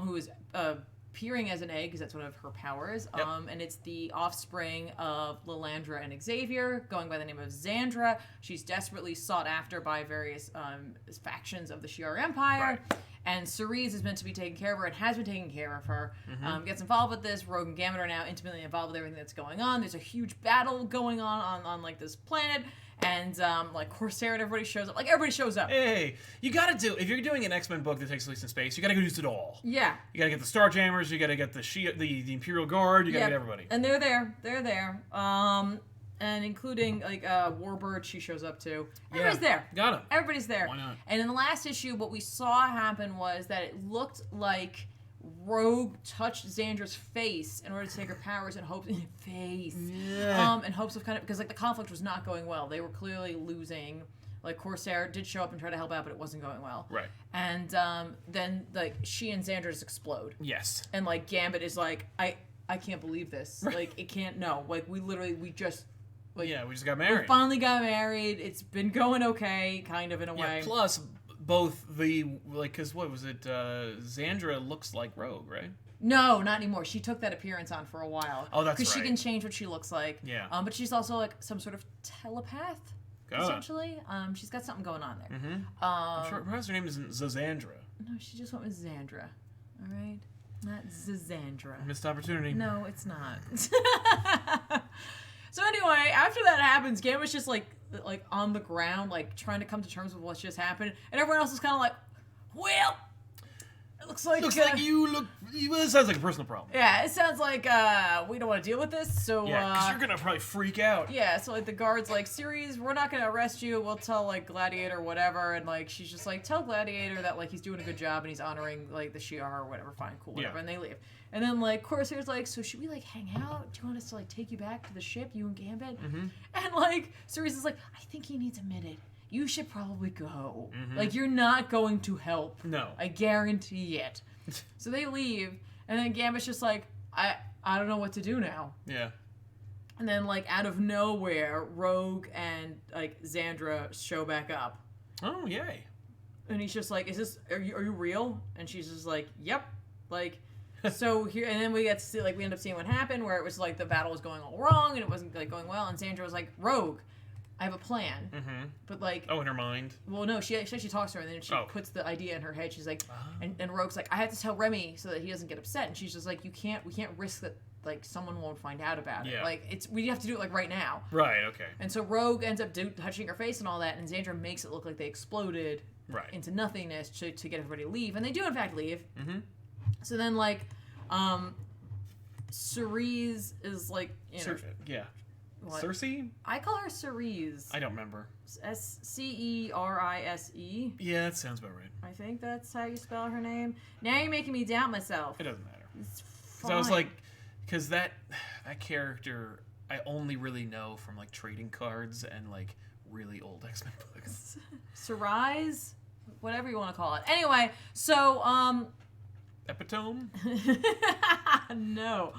who is appearing as an egg, because that's one of her powers. Yep. And it's the offspring of Lilandra and Xavier, going by the name of Xandra. She's desperately sought after by various factions of the Shi'ar Empire. Right. And Cerise is meant to be taking care of her and has been taking care of her. Gets involved with this. Rogue and Gambit are now intimately involved with everything that's going on. There's a huge battle going on like, this planet. And, like, Corsair and everybody shows up. Like, everybody shows up. Hey, you gotta do, if you're doing an X-Men book that takes place in space, you gotta use it all. Yeah. You gotta get the Starjammers, you gotta get the Imperial Guard, you gotta get everybody. And they're there. They're there. And including, like, Warbird, she shows up too. Everybody's there. Got him. Everybody's there. Why not? And in the last issue, what we saw happen was that it looked like Rogue touched Xandra's face in order to take her powers in hopes in hopes of kind of, because, like, the conflict was not going well. They were clearly losing like Corsair did show up and try to help out, but it wasn't going well. Right. And then like she and Xandra just explode. Yes. And like Gambit is like, I can't believe this. Like it can't. No. Like we just. Like, yeah, we just got married. We finally got married. It's been going okay, kind of in a way. Plus, both because what was it? Xandra looks like Rogue, right? No, not anymore. She took that appearance on for a while. Oh, that's right. Because she can change what she looks like. Yeah. But she's also like some sort of telepath, essentially. She's got something going on there. Mm-hmm. I'm sure perhaps her name isn't Zazandra. No, she just went with Xandra. All right? Not Zazandra. Missed opportunity. No, it's not. So anyway, after that happens, Gambit's just like on the ground, like trying to come to terms with what's just happened, and everyone else is kind of like, well, it looks like it sounds like a personal problem. Yeah, it sounds like we don't want to deal with this. So yeah, because you're gonna probably freak out. Yeah, so like the guard's like, Ceres, we're not gonna arrest you. We'll tell like Gladiator whatever, and like she's just like, tell Gladiator that like he's doing a good job and he's honoring like the Shi'ar or whatever. Fine, cool, whatever, and they leave. And then, like, Corsair's like, so should we, like, hang out? Do you want us to, like, take you back to the ship, you and Gambit? Mm-hmm. And, like, Ceres is like, I think he needs a minute. You should probably go. Mm-hmm. Like, you're not going to help. No. I guarantee it. So they leave, and then Gambit's just like, I don't know what to do now. Yeah. And then, like, out of nowhere, Rogue and, like, Xandra show back up. Oh, yay. And he's just like, are you real? And she's just like, yep. Like... So here, and then we get to see, like, we end up seeing what happened, where it was like the battle was going all wrong and it wasn't like going well, and Xandra was like, Rogue, I have a plan. Mm-hmm. But like, in her mind. Well, no, she talks to her and then she puts the idea in her head. She's like, and Rogue's like, I have to tell Remy so that he doesn't get upset, and she's just like, we can't risk that like someone won't find out about it. Like we have to do it like right now. Right. Okay. And so Rogue ends up touching her face and all that, and Xandra makes it look like they exploded into nothingness to get everybody to leave, and they do in fact leave. Mm-hmm. So then, like, Ceres is like, you know, yeah. What? Circe? I call her Ceres. I don't remember. Cerise. Yeah, that sounds about right. I think that's how you spell her name. Now you're making me doubt myself. It doesn't matter. It's fine. So I was like, because that character I only really know from like trading cards and like really old X-Men books. Cerise? Whatever you want to call it. Anyway, so, Epitome? No.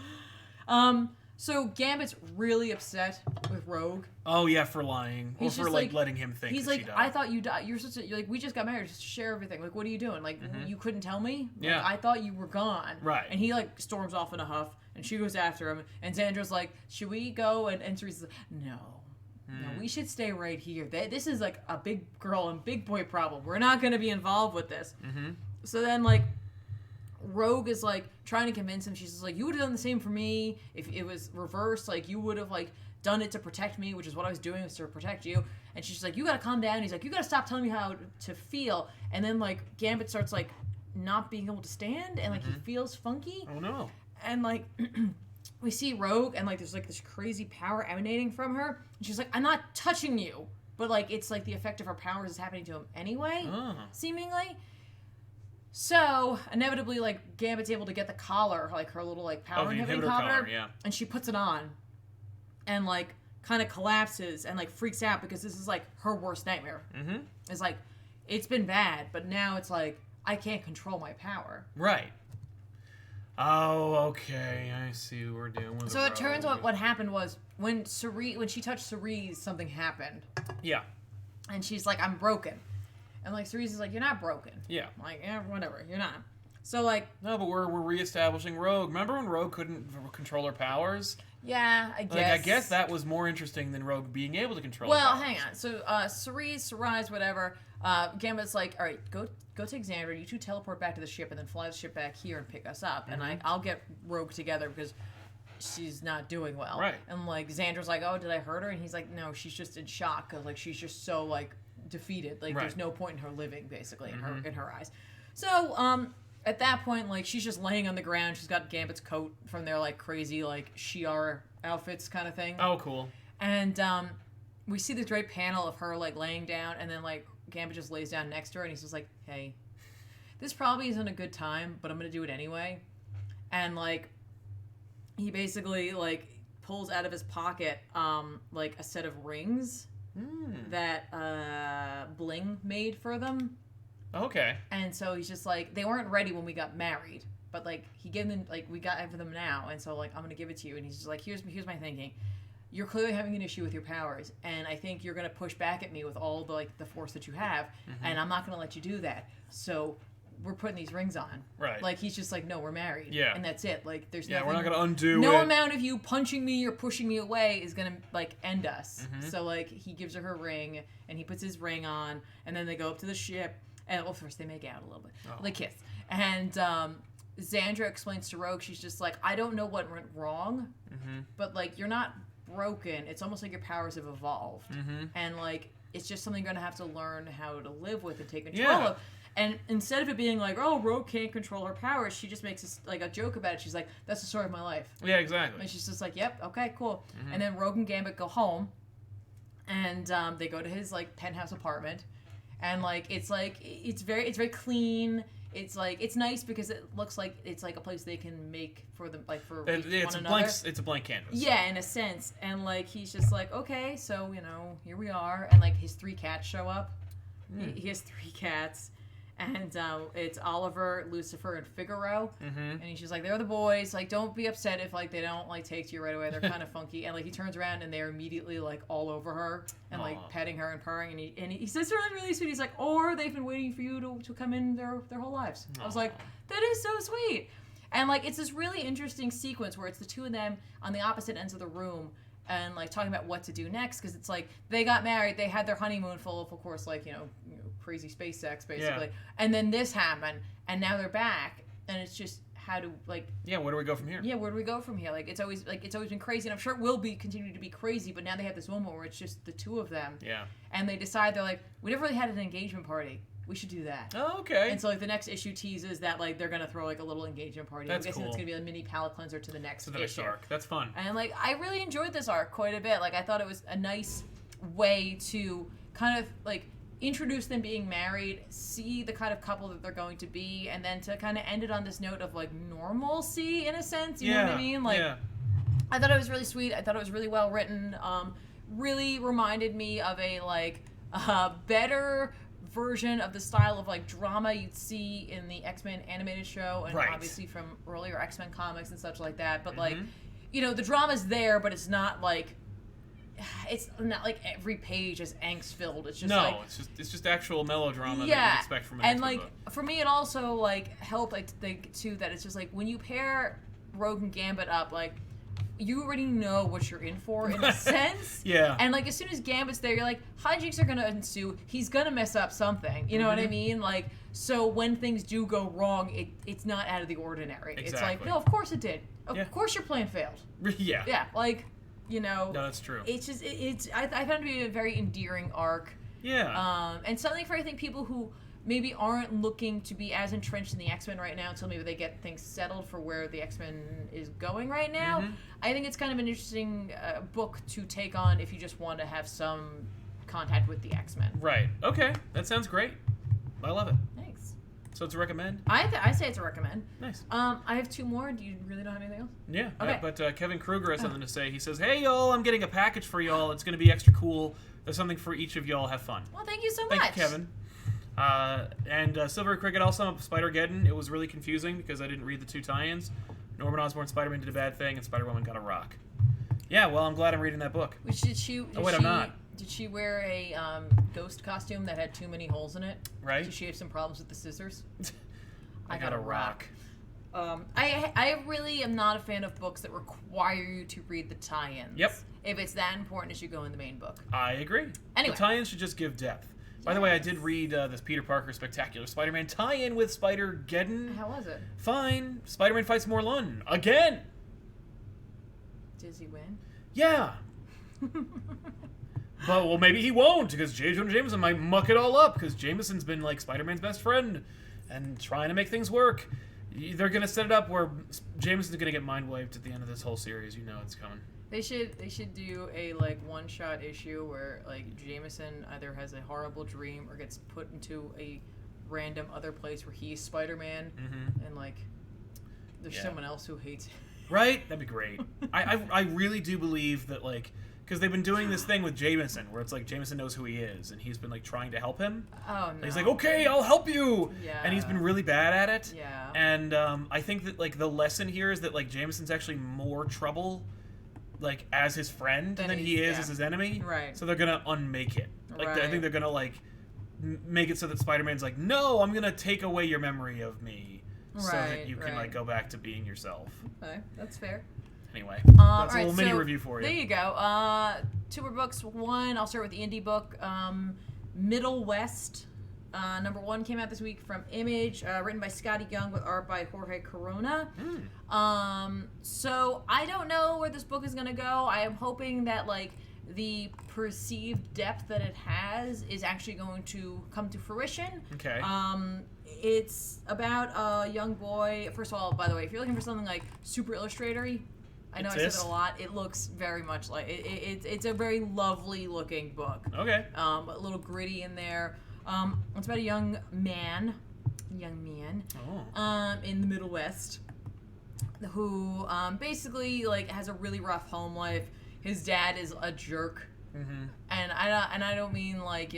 So Gambit's really upset with Rogue. Oh yeah, for lying. Or for like letting him think he's that like, she died. I thought you died. You're like, we just got married. Just share everything. Like, what are you doing? Like, you couldn't tell me? Like, yeah. I thought you were gone. Right. And he like storms off in a huff, and she goes after him. And Xandra's like, should we go? And Teresa's like, no, we should stay right here. This is like a big girl and big boy problem. We're not going to be involved with this. Mm-hmm. So then like, Rogue is like trying to convince him. She's just like, you would have done the same for me if it was reversed. Like, you would have like done it to protect me, which is what I was doing, was to protect you. And she's like, you gotta calm down. And he's like, you gotta stop telling me how to feel. And then like Gambit starts like not being able to stand, and like he feels funky. Oh no. And like we see Rogue, and like there's like this crazy power emanating from her. And she's like, I'm not touching you, but like it's like the effect of her powers is happening to him anyway, seemingly. So, inevitably, like, Gambit's able to get the collar, like, her little, like, power inhibiting collar, and she puts it on, and, like, kind of collapses and, like, freaks out because this is, like, her worst nightmare. Mm-hmm. It's like, it's been bad, but now it's like, I can't control my power. Right. Oh, okay, I see what we're doing with So it turns out what happened was, when she touched Ceres, something happened. Yeah. And she's like, I'm broken. And, like, Ceres is like, you're not broken. Yeah. Like, whatever, you're not. So, like... No, but we're reestablishing Rogue. Remember when Rogue couldn't control her powers? Yeah, I guess. Like, I guess that was more interesting than Rogue being able to control her powers. Hang on. So, Cerise, whatever, Gambit's like, all right, go take Xandra, you two teleport back to the ship, and then fly the ship back here and pick us up. And I'll get Rogue together because she's not doing well. Right. And, like, Xandra's like, oh, did I hurt her? And he's like, no, she's just in shock because, like, she's just so, like... defeated. Like, there's no point in her living, basically, in her eyes. So, at that point, like, she's just laying on the ground. She's got Gambit's coat from their, like, crazy, like, Shi'ar outfits kind of thing. Oh, cool. And, we see this great panel of her, like, laying down, and then, like, Gambit just lays down next to her, and he's just like, hey, this probably isn't a good time, but I'm gonna do it anyway. And, like, he basically, like, pulls out of his pocket, like, a set of rings that bling made for them. Okay. And so he's just like, they weren't ready when we got married, but like he gave them, like, we got it for them now, and so like I'm gonna give it to you. And he's just like, here's my thinking. You're clearly having an issue with your powers, and I think you're gonna push back at me with all the like the force that you have, and I'm not gonna let you do that. So we're putting these rings on. Right. Like he's just like, no, we're married. Yeah. And that's it. Like there's yeah, nothing, we're not gonna undo no it. amount of you punching me or pushing me away is gonna like end us. So like he gives her ring, and he puts his ring on, and then they go up to the ship, and well, first they make out a little bit. Oh. They kiss, and Xandra explains to Rogue, she's just like, I don't know what went wrong, but like you're not broken. It's almost like your powers have evolved, and like it's just something you're gonna have to learn how to live with and take control of. And instead of it being like, oh, Rogue can't control her powers, she just makes this, like a joke about it. She's like, that's the story of my life. Yeah, exactly. And she's just like, yep, okay, cool. And then Rogue and Gambit go home, and they go to his like penthouse apartment, and like it's very clean. It's like it's nice because it looks like it's like a place they can make for them, like for one another. It's a blank canvas. Yeah, in a sense. And like he's just like, okay, so you know, here we are, and like his 3 cats show up. He has 3 cats. And it's Oliver, Lucifer, and Figaro. And he's just like, they're the boys. Like, don't be upset if like they don't like take to you right away. They're kind of funky. And like he turns around and they're immediately like all over her and like petting her and purring. And he says something really sweet. He's like, or they've been waiting for you to come in their whole lives. I was like, that is so sweet. And like it's this really interesting sequence where it's the 2 of them on the opposite ends of the room. And like talking about what to do next, because it's like they got married, they had their honeymoon full of course, like you know crazy space sex basically, and then this happened, and now they're back, and it's just how to like where do we go from here? Yeah, where do we go from here? Like it's always been crazy, and I'm sure it will be continue to be crazy, but now they have this moment where it's just the 2 of them, and they decide they're like, we never really had an engagement party. We should do that. Oh, okay. And so like the next issue teases that like they're gonna throw like a little engagement party. That's I'm guessing cool. it's gonna be a mini palate cleanser to the next arc. That's fun. And like I really enjoyed this arc quite a bit. Like I thought it was a nice way to kind of like introduce them being married, see the kind of couple that they're going to be, and then to kind of end it on this note of like normalcy in a sense. You know what I mean? Like I thought it was really sweet. I thought it was really well written. Really reminded me of a like better version of the style of like drama you'd see in the X-Men animated show, and obviously from earlier X-Men comics and such like that, but like you know the drama's there, but it's not like every page is angst filled. It's just it's just actual melodrama that you expect from an X-Men like book. For me it also like helped like think too that it's just like when you pair Rogue and Gambit up, like you already know what you're in for in a sense. And like as soon as Gambit's there, you're like, hijinks are gonna ensue. He's gonna mess up something. You know what I mean? Like so when things do go wrong, it's not out of the ordinary. It's like, no, of course it did. Of course your plan failed. Yeah, like you know. No, that's true. It's just I found it to be a very endearing arc. And something for I think people who maybe aren't looking to be as entrenched in the X-Men right now until maybe they get things settled for where the X-Men is going right now. I think it's kind of an interesting book to take on if you just want to have some contact with the X-Men. Right. Okay. That sounds great. I love it. Thanks. So it's a recommend? I say it's a recommend. Nice. I have 2 more. Do you really don't have anything else? Yeah. Okay. But Kevin Kruger has something to say. He says, hey, y'all, I'm getting a package for y'all. It's going to be extra cool. There's something for each of y'all. Have fun. Well, thank you so much. Thank you, Kevin. And Silver Cricket also up Spider-Geddon. It was really confusing because I didn't read the 2 tie-ins. Norman Osborn Spider-Man did a bad thing, and Spider-Woman got a rock. Yeah, well, I'm glad I'm reading that book. I'm not. Did she wear a ghost costume that had too many holes in it? Right. Did she have some problems with the scissors? I got a rock. I really am not a fan of books that require you to read the tie-ins. Yep. If it's that important, it should go in the main book. I agree. Anyway. The tie-ins should just give depth. By the way, I did read this Peter Parker Spectacular Spider-Man tie-in with Spider-Geddon. How was it? Fine. Spider-Man fights Morlun. Again! Does he win? Yeah. But, well, maybe he won't, because J. Jonah Jameson might muck it all up, because Jameson's been, like, Spider-Man's best friend, and trying to make things work. They're going to set it up where Jameson's going to get mind-wiped at the end of this whole series. You know it's coming. They should do a like one-shot issue where like Jameson either has a horrible dream or gets put into a random other place where he's Spider-Man, and like there's someone else who hates Right? That'd be great. I really do believe that, like, because they've been doing this thing with Jameson, where it's like Jameson knows who he is, and he's been like trying to help him. Oh no! He's like, okay, I'll help you. Yeah. And he's been really bad at it. Yeah. And I think that like the lesson here is that like Jameson's actually more trouble, like as his friend than he is as his enemy. Right. So they're gonna unmake it. Like Right. I think they're gonna like make it so that Spider-Man's like, no, I'm gonna take away your memory of me, so that you can like go back to being yourself. Okay, that's fair. Anyway, that's a little mini so review for you. There you go. 2 more books. One, I'll start with the indie book, Middle West. Number 1 came out this week from Image, written by Scotty Young with art by Jorge Corona. So I don't know where this book is going to go. I am hoping that like the perceived depth that it has is actually going to come to fruition. Okay. It's about a young boy. First of all, by the way, if you're looking for something like super illustratory, I know I said it a lot. It looks very much like it's a very lovely looking book. Okay. A little gritty in there. It's about a young man, in the Middle West, who basically like has a really rough home life. His dad is a jerk, and I don't mean like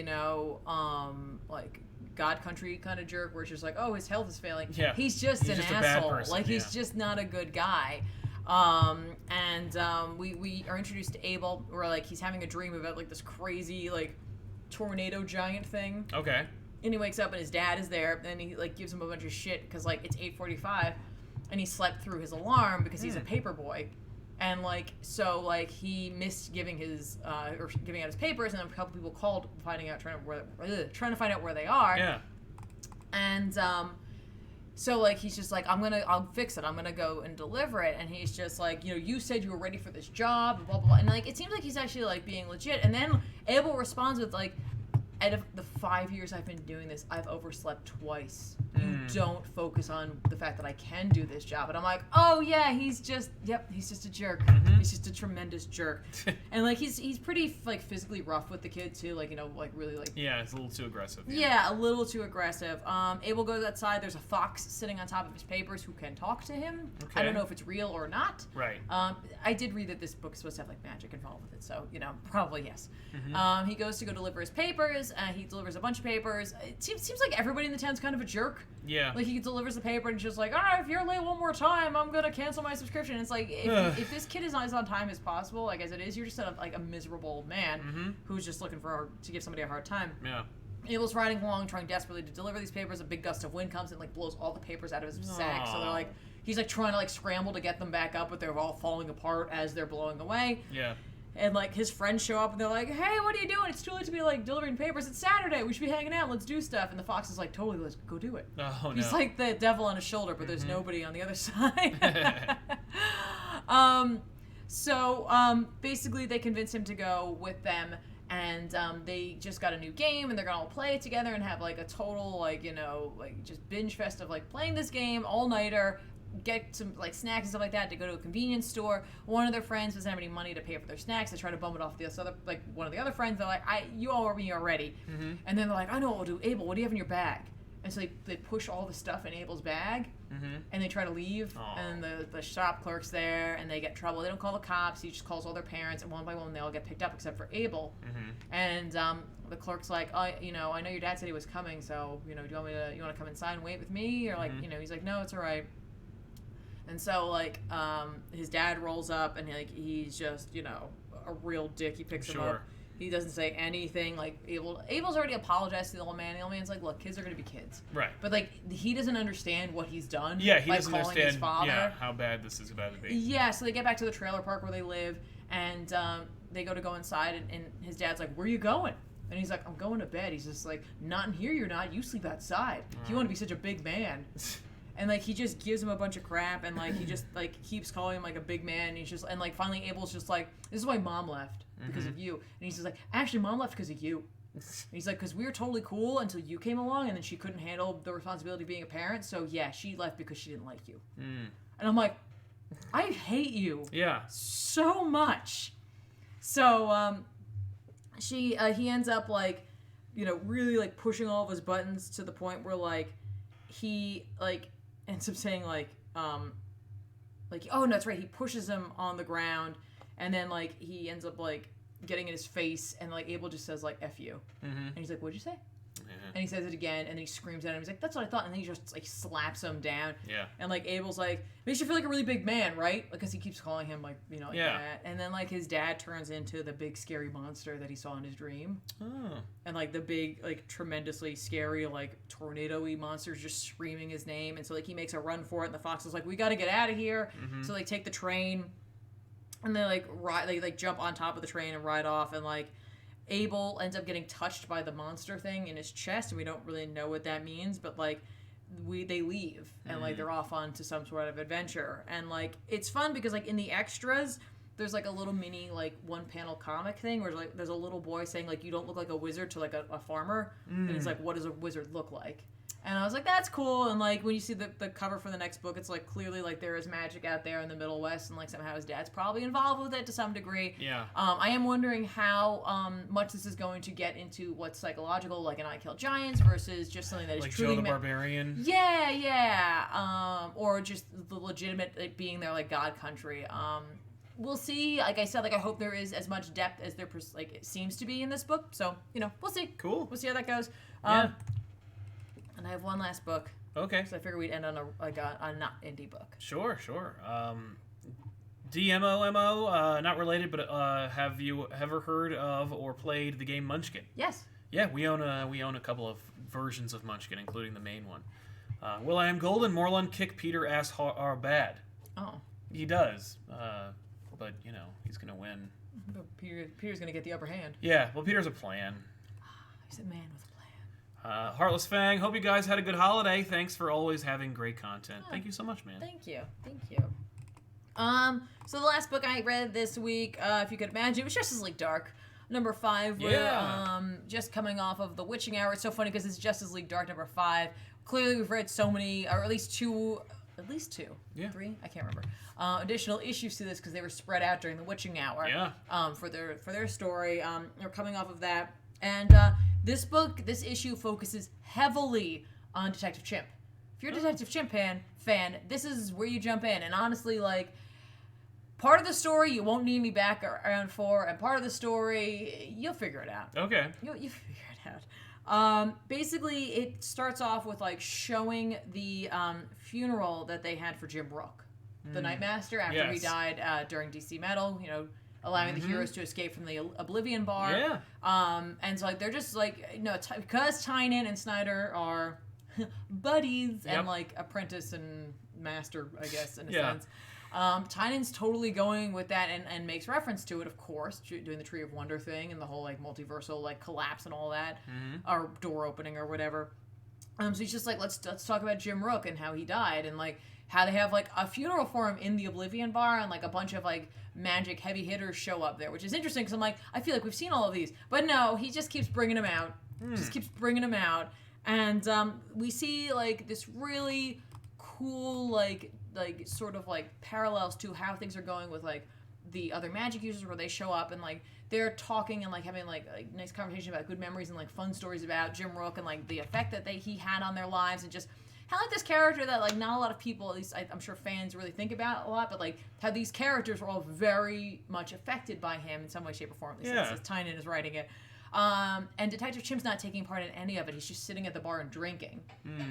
like God Country kind of jerk where it's just like, oh, his health is failing. Yeah. He's just an asshole. Like he's just not a good guy. We are introduced to Abel, where like he's having a dream about like this crazy like tornado giant thing. Okay. And he wakes up and his dad is there, and he like gives him a bunch of shit because like it's 8:45, and he slept through his alarm because he's a paper boy, and like so like he missed giving his or giving out his papers, and a couple people called trying to find out where they are. Yeah. And so like he's just like I'll fix it. I'm gonna go and deliver it. And he's just like, you said you were ready for this job, and blah blah blah. And like it seems like he's actually like being legit. And then Abel responds with like, out of the 5 years I've been doing this, I've overslept twice. You don't focus on the fact that I can do this job. And I'm like, oh yeah, he's just a jerk. He's just a tremendous jerk. And like he's pretty like physically rough with the kid too, like like really like it's a little too aggressive. Yeah, a little too aggressive. Abel goes outside. There's a fox sitting on top of his papers who can talk to him. Okay. I don't know if it's real or not. Right. I did read that this book is supposed to have like magic involved with it, so probably yes. He goes to go deliver his papers. He delivers a bunch of papers. It seems like everybody in the town's kind of a jerk. Yeah. Like he delivers the paper and just like, if you're late one more time, I'm gonna cancel my subscription. It's like if this kid is not as on time as possible, like as it is, you're just like a miserable man who's just looking to give somebody a hard time. Yeah. Abel's riding along, trying desperately to deliver these papers. A big gust of wind comes and like blows all the papers out of his sack. So they're like, he's like trying to like scramble to get them back up, but they're all falling apart as they're blowing away. Yeah. And like his friends show up and they're like, hey, what are you doing? It's too late to be like delivering papers. It's Saturday. We should be hanging out. Let's do stuff. And the fox is like, totally, let's go do it. Oh no. He's like the devil on his shoulder, but there's nobody on the other side. Basically they convince him to go with them. And they just got a new game, and they're gonna all play it together and have like a total like just binge fest of like playing this game all nighter. Get some like snacks and stuff like that to go to a convenience store. One of their friends doesn't have any money to pay for their snacks. They try to bum it off this other one of the other friends. They're like, you owe me already. And then they're like, I know what we'll do. Abel, what do you have in your bag? And so they push all the stuff in Abel's bag, and they try to leave. Aww. And the shop clerk's there, and they get in trouble. They don't call the cops. He just calls all their parents, and one by one they all get picked up except for Abel. And the clerk's like, I know your dad said he was coming, so do you want to come inside and wait with me? Or like he's like, no, it's all right. And so like his dad rolls up, and he's just a real dick. He picks him up. He doesn't say anything. Like Abel's already apologized to the old man. The old man's like, look, kids are gonna be kids. Right. But like he doesn't understand what he's done. Yeah, he doesn't understand his father. How bad this is about to be. Yeah, so they get back to the trailer park where they live, and they go inside, and his dad's like, where are you going? And he's like, I'm going to bed. He's just like, not in here you're not. You sleep outside. If you want to be such a big man. And like he just gives him a bunch of crap, and like he just like keeps calling him like a big man. And he's just like finally Abel's just like, this is why mom left, because of you. And he's just like, actually mom left because of you. And he's like, because we were totally cool until you came along, and then she couldn't handle the responsibility of being a parent. So yeah, she left because she didn't like you. And I'm like, I hate you. Yeah. So much. So he ends up like, really like pushing all of his buttons to the point where like he like ends up saying like like, oh no, that's right, he pushes him on the ground, and then like he ends up like getting in his face, and like Abel just says like "F you," and he's like, "What'd you say?" And he says it again, and then he screams at him. He's like, "That's what I thought." And then he just like slaps him down. Yeah. And like Abel's like, makes you feel like a really big man, right? Because he keeps calling him like, you know, like that. And then like his dad turns into the big scary monster that he saw in his dream. Oh. And like the big like tremendously scary like tornado-y monster's just screaming his name. And so like he makes a run for it, and the fox is like, "We got to get out of here." So they take the train, and they like they jump on top of the train and ride off, and like Abel ends up getting touched by the monster thing in his chest, and we don't really know what that means, but like they leave, and like they're off onto some sort of adventure. And like it's fun because like in the extras there's like a little mini like one panel comic thing where like there's a little boy saying like, "You don't look like a wizard," to like a farmer, and he's like, "What does a wizard look like?" And I was like, that's cool. And like when you see the cover for the next book, it's like clearly like there is magic out there in the Middle West, and like somehow his dad's probably involved with it to some degree. Yeah. I am wondering how much this is going to get into what's psychological, like an I Kill Giants, versus just something that is like truly Joe the Barbarian. Yeah. Or just the legitimate like, being their like God country. We'll see. Like I said, like I hope there is as much depth as there like it seems to be in this book. So we'll see. Cool. We'll see how that goes. Yeah. And I have one last book. Okay. So I figured we'd end on a not indie book. Sure. DMOMO, not related, but have you ever heard of or played the game Munchkin? Yes. Yeah, we own a couple of versions of Munchkin, including the main one. Will I am golden, Morlun kick Peter ass are bad. Oh. He does, but he's gonna win. But Peter's gonna get the upper hand. Yeah, well, Peter's a plan. He's a man with a plan. Heartless Fang, hope you guys had a good holiday. Thanks for always having great content. Thank you so much, man. Thank you. So the last book I read this week, if you could imagine, it was Justice League Dark, number 5. Yeah. We're just coming off of the Witching Hour. It's so funny because it's Justice League Dark number 5. Clearly we've read so many, or at least two, yeah. 3, I can't remember, additional issues to this because they were spread out during the Witching Hour. Yeah. For their story. We're coming off of that. And this issue focuses heavily on Detective Chimp. If you're a Detective Chimp fan, this is where you jump in. And honestly, like, part of the story you won't need me back around for, and part of the story, you'll figure it out. Okay. You figure it out. Basically, it starts off with, like, showing the funeral that they had for Jim Rook, the Nightmaster, after he died during DC Metal, allowing the heroes to escape from the Oblivion Bar. Yeah. And so, like, they're just, like, because Tynan and Snyder are buddies and, like, apprentice and master, I guess, in a sense. Tynan's totally going with that and makes reference to it, of course, doing the Tree of Wonder thing and the whole, like, multiversal, like, collapse and all that, or door opening or whatever. So he's just like, let's talk about Jim Rook and how he died, and, like, how they have, like, a funeral for him in the Oblivion Bar, and, like, a bunch of, like, magic heavy hitters show up there, which is interesting because I'm like, I feel like we've seen all of these. But no, he just keeps bringing them out. And we see, like, this really cool, like sort of, like, parallels to how things are going with, like, the other magic users where they show up and, like, they're talking and, like, having, like nice conversation about good memories and, like, fun stories about Jim Rook and, like, the effect that he had on their lives, and just how, like, this character that, like, not a lot of people, at least I'm sure fans really think about a lot, but, like, how these characters were all very much affected by him in some way, shape, or form. At least as Tynan is writing it. And Detective Chimp's not taking part in any of it. He's just sitting at the bar and drinking.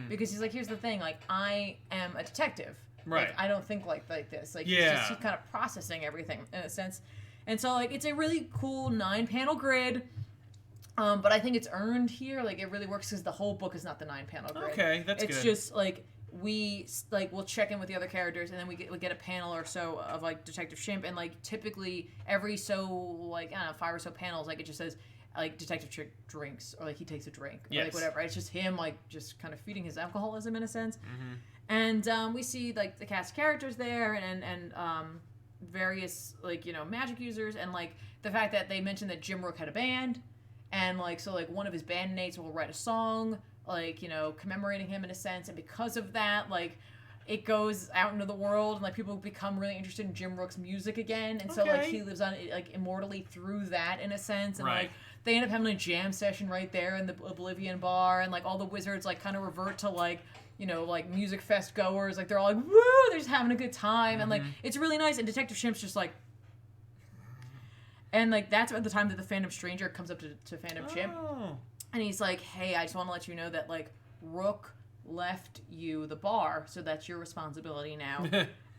Because he's like, here's the thing, like, I am a detective. Right. Like, I don't think like this. Like, he's kind of processing everything in a sense. And so, like, it's a really cool 9-panel grid. But I think it's earned here. Like, it really works because the whole book is not the 9-panel grid. Okay, that's good. It's just, like, we'll check in with the other characters, and then we get a panel or so of, like, Detective Chimp, and, like, typically every so, like, I don't know, 5 or so panels, like, it just says, like, Detective Chimp drinks, or, like, he takes a drink, or, like, whatever. It's just him, like, just kind of feeding his alcoholism in a sense. And we see, like, the cast of characters there, and various, like, magic users, and, like, the fact that they mentioned that Jim Rook had a band, and, like, so, like, one of his bandmates will write a song, like, commemorating him in a sense, and because of that, like, it goes out into the world, and, like, people become really interested in Jim Rook's music again, and so, like, he lives on, like, immortally through that, in a sense, and, like, they end up having a jam session right there in the Oblivion bar, and like all the wizards like kind of revert to like, you know, like music fest goers, like they're all like, woo, they're just having a good time, and like it's really nice. And Detective Chimp's just like, and like that's at the time that the Phantom Stranger comes up to Phantom Chimp, and he's like, hey, I just want to let you know that like Rook left you the bar, so that's your responsibility now.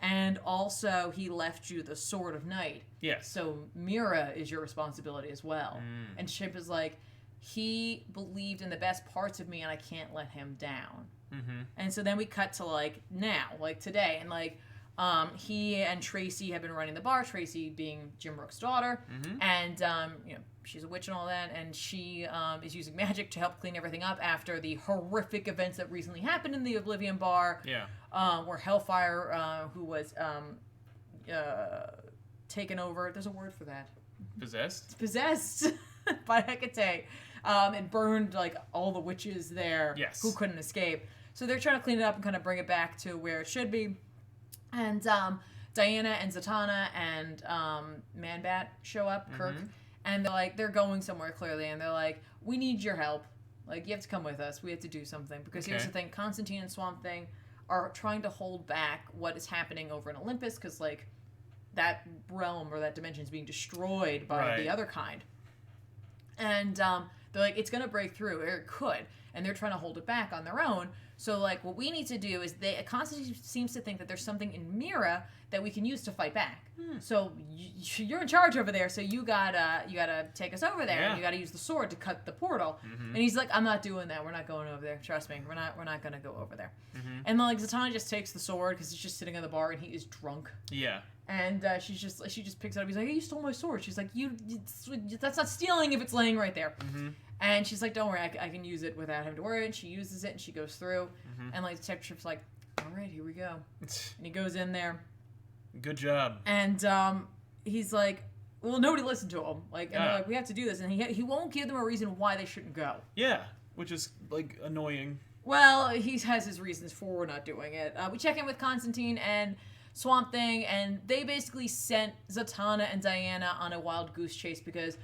And also, he left you the Sword of Night. Yes. So Mira is your responsibility as well. And Chimp is like, he believed in the best parts of me, and I can't let him down. And so then we cut to like now, like today, and like he and Tracy have been running the bar. Tracy being Jim Rook's daughter, and you know, she's a witch and all that, and she is using magic to help clean everything up after the horrific events that recently happened in the Oblivion bar. Yeah. Where Hellfire, who was taken over, there's a word for that. Possessed? Possessed by Hecate, and burned like all the witches there who couldn't escape. So they're trying to clean it up and kind of bring it back to where it should be. And Diana and Zatanna and Man-Bat show up, Kirk, and they're going somewhere clearly, and they're like, we need your help. Like, you have to come with us. We have to do something. Because here's the thing, Constantine and Swamp Thing are trying to hold back what is happening over in Olympus, because, like, that realm or that dimension is being destroyed by the other kind. And they're like, it's going to break through, or it could. And they're trying to hold it back on their own. So, like, what we need to do is Constantine seems to think that there's something in Mira that we can use to fight back. So you're in charge over there, so you gotta take us over there. And you gotta use the sword to cut the portal. And he's like, I'm not doing that. We're not going over there. Trust me. We're not gonna go over there. And then like Zatanna just takes the sword because he's just sitting on the bar and he is drunk. Yeah. And she just picks it up. He's like, hey, you stole my sword. She's like, that's not stealing if it's laying right there. And she's like, don't worry, I can use it without having to worry. And she uses it and she goes through. And like Detective Chip's like, all right, here we go. And he goes in there. Good job. And he's like, well, nobody listened to him. Like, and they're like, we have to do this. And he won't give them a reason why they shouldn't go. Yeah, which is like annoying. Well, he has his reasons for not doing it. We check in with Constantine and Swamp Thing, and they basically sent Zatanna and Diana on a wild goose chase because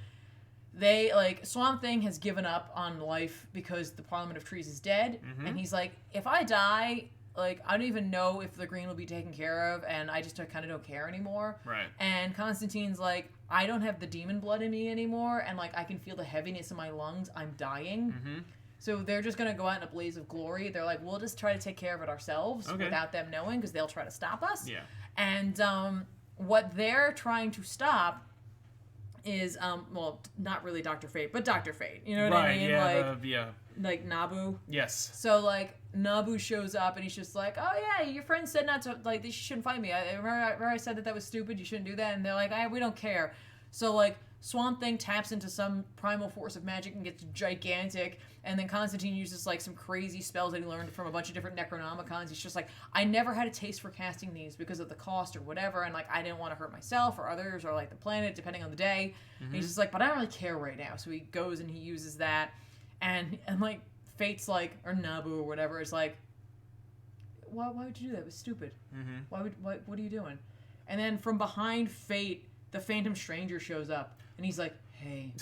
they, like, Swamp Thing has given up on life because the Parliament of Trees is dead. And he's like, if I die, like, I don't even know if the green will be taken care of, and I just kind of don't care anymore. Right. And Constantine's like, I don't have the demon blood in me anymore, and, like, I can feel the heaviness in my lungs. I'm dying. So they're just going to go out in a blaze of glory. They're like, we'll just try to take care of it ourselves without them knowing, because they'll try to stop us. Yeah. And what they're trying to stop is, well, not really Dr. Fate, but Dr. Fate. You know what I mean? Yeah, like Nabu. Yes. So, like, Nabu shows up, and he's just like, oh, yeah, your friend said not to, like, you shouldn't fight me. Remember I said that was stupid, you shouldn't do that? And they're like, we don't care. So, like, Swamp Thing taps into some primal force of magic and gets gigantic, and then Constantine uses, like, some crazy spells that he learned from a bunch of different Necronomicons. He's just like, I never had a taste for casting these because of the cost or whatever, and, like, I didn't want to hurt myself or others or, like, the planet, depending on the day. And he's just like, but I don't really care right now. So he goes and he uses that, and like, Fate's like, or Nabu or whatever, is like, why would you do that? It was stupid. What are you doing? And then from behind Fate, the Phantom Stranger shows up, and he's like, hey.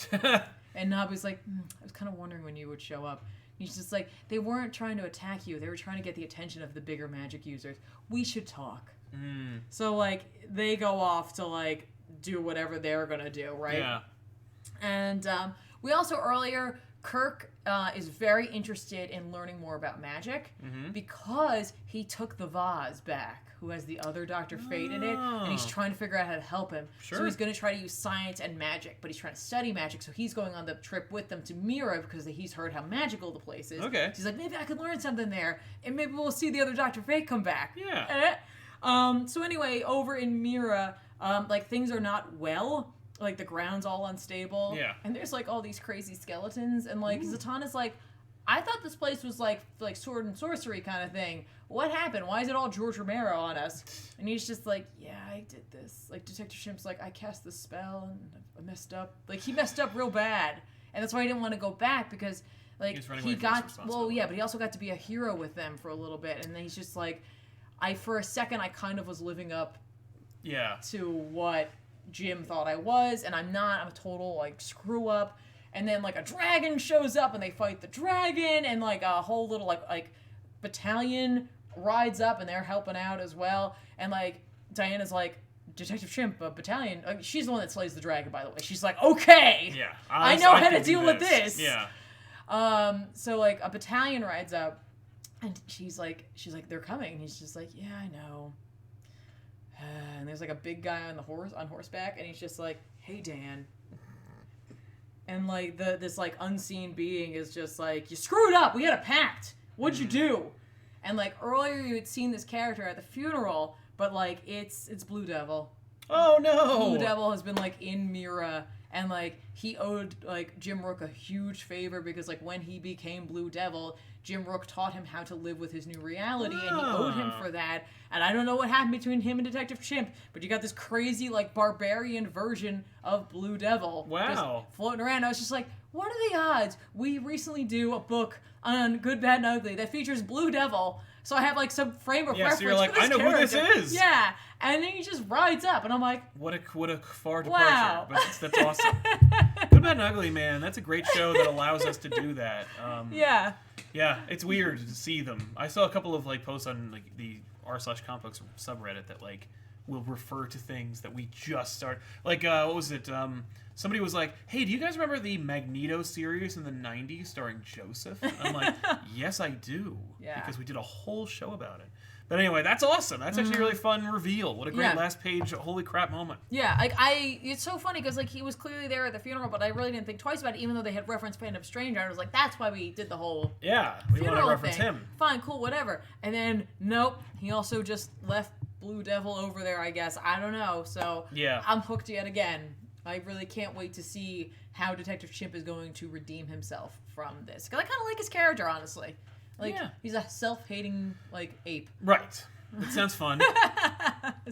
And Nabu's like, I was kind of wondering when you would show up. And he's just like, they weren't trying to attack you. They were trying to get the attention of the bigger magic users. We should talk. So, like, they go off to, like, do whatever they're going to do, right? Yeah. And we also earlier, Kirk is very interested in learning more about magic because he took the vase back, who has the other Dr. Fate in it, and he's trying to figure out how to help him. Sure. So he's going to try to use science and magic, but he's trying to study magic, so he's going on the trip with them to Mira because he's heard how magical the place is. Okay. He's like, maybe I could learn something there, and maybe we'll see the other Dr. Fate come back. Yeah. So anyway, over in Mira, like, things are not well. Like, the ground's all unstable. Yeah. And there's, like, all these crazy skeletons. And, like, Zatanna's like, I thought this place was, like sword and sorcery kind of thing. What happened? Why is it all George Romero on us? And he's just like, yeah, I did this. Like, Detective Chimp's like, I cast this spell and I messed up. Like, he messed up real bad. And that's why he didn't want to go back because, like, he got, well, yeah, but he also got to be a hero with them for a little bit. And then he's just like, for a second, I kind of was living up to what Jim thought I was, and I'm not. I'm a total, like, screw up. and then like a dragon shows up and they fight the dragon, and like a whole little like battalion rides up and they're helping out as well, and like Diana's like, Detective Chimp, a battalion. She's the one that slays the dragon, by the way. She's like, okay, yeah, I know how to deal with this. Yeah. So like a battalion rides up, and she's like, they're coming. And he's just like, yeah, I know. And there's like a big guy on horseback, and he's just like, hey, Dan. And like this like unseen being is just like, you screwed up. We had a pact. What'd you do? And like earlier you had seen this character at the funeral, but like it's Blue Devil. Oh no! Blue Devil has been like in Mira, and like he owed like Jim Rook a huge favor because like when he became Blue Devil, Jim Rook taught him how to live with his new reality, and he owed him for that. And I don't know what happened between him and Detective Chimp, but you got this crazy like barbarian version of Blue Devil. Wow. Just floating around. I was just like, what are the odds we recently do a book on Good, Bad, and Ugly that features Blue Devil? So I have like some frame of reference. So you're like, for this I know character. who this is. Yeah, and then he just rides up, and I'm like, what a far departure. Wow. But that's awesome. Good, Bad, and Ugly, man. That's a great show that allows us to do that. Yeah. Yeah, it's weird to see them. I saw a couple of like posts on like the r/comics subreddit that like will refer to things that we just started. Like what was it? Somebody was like, "Hey, do you guys remember the Magneto series in the '90s starring Joseph?" I'm like, "Yes, I do." Yeah. Because we did a whole show about it. But anyway, that's awesome. That's actually a really fun reveal. What a great last page, holy crap moment. Yeah, like it's so funny because like he was clearly there at the funeral, but I really didn't think twice about it, even though they had referenced Band of Stranger. I was like, that's why we did the whole we want to reference him. Fine, cool, whatever. And then nope, he also just left Blue Devil over there. I guess I don't know. So yeah, I'm hooked yet again. I really can't wait to see how Detective Chimp is going to redeem himself from this. Because I kind of like his character, honestly. Like, he's a self-hating, like, ape. Right. It sounds fun.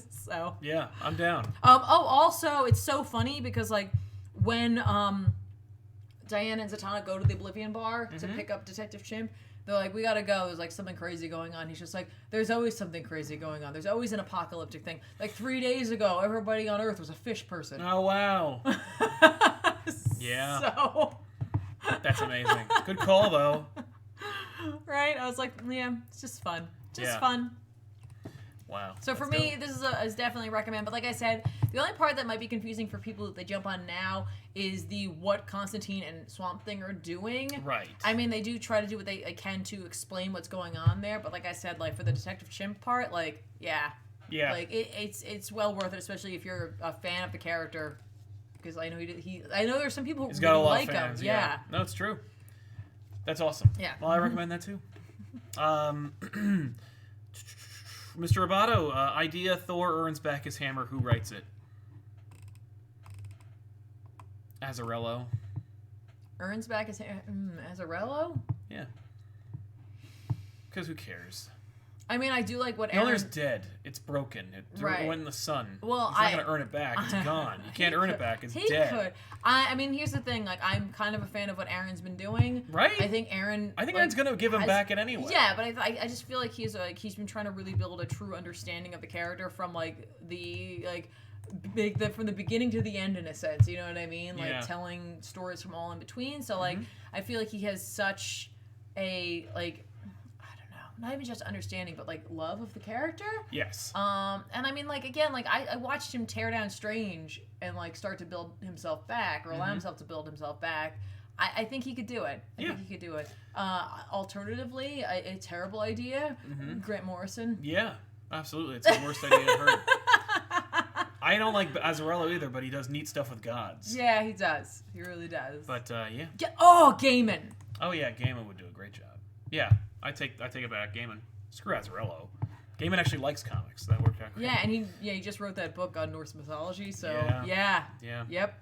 So. Yeah, I'm down. Also, it's so funny because, like, when Diana and Zatanna go to the Oblivion Bar to pick up Detective Chimp, they're like, we gotta go. There's, like, something crazy going on. He's just like, there's always something crazy going on. There's always an apocalyptic thing. Like, 3 days ago, everybody on Earth was a fish person. Oh, wow. Yeah. So. That's amazing. Good call, though. Right? I was like, yeah, it's just fun. Just Yeah. fun. Wow. So for me, this is definitely a recommend. But like I said, the only part that might be confusing for people that they jump on now is what Constantine and Swamp Thing are doing. Right. I mean, they do try to do what they can to explain what's going on there. But like I said, like for the Detective Chimp part, like, yeah. Like it's well worth it, especially if you're a fan of the character. Because I know I know there's some people who really like him. Yeah. No, it's true. That's awesome. Yeah. Well, I recommend that too. Mr. Roboto, idea: Thor earns back his hammer. Who writes it? Azzarello. Earns back his Azzarello? Yeah. Because who cares? I mean, I do like what Mjolnir's dead. It's broken. It went in the sun. Well, he's not going to earn it back. It's gone. You can't earn it back. It's he dead. Could. I mean, here's the thing. Like, I'm kind of a fan of what Aaron's been doing. Right? I think Aaron's going to give him back it anyway. Yeah, but I just feel like he's been trying to really build a true understanding of the character from from the beginning to the end, in a sense. You know what I mean? Like telling stories from all in between. So like, I feel like he has such a not even just understanding, but like love of the character. Yes. And I mean, like, again, like I watched him tear down Strange and like start to build himself back, or allow himself to build himself back. I think he could do it. I think he could do it. Alternatively, a terrible idea, Grant Morrison. Yeah, absolutely. It's the worst idea I've heard. I don't like Azzarello either, but he does neat stuff with gods. Yeah, he does. He really does. But yeah. Gaiman. Oh yeah, Gaiman would do a great job. Yeah. I take it back. Gaiman. Screw Azzarello. Gaiman actually likes comics. That worked out great. Yeah, and he just wrote that book on Norse mythology. So yeah. Yep.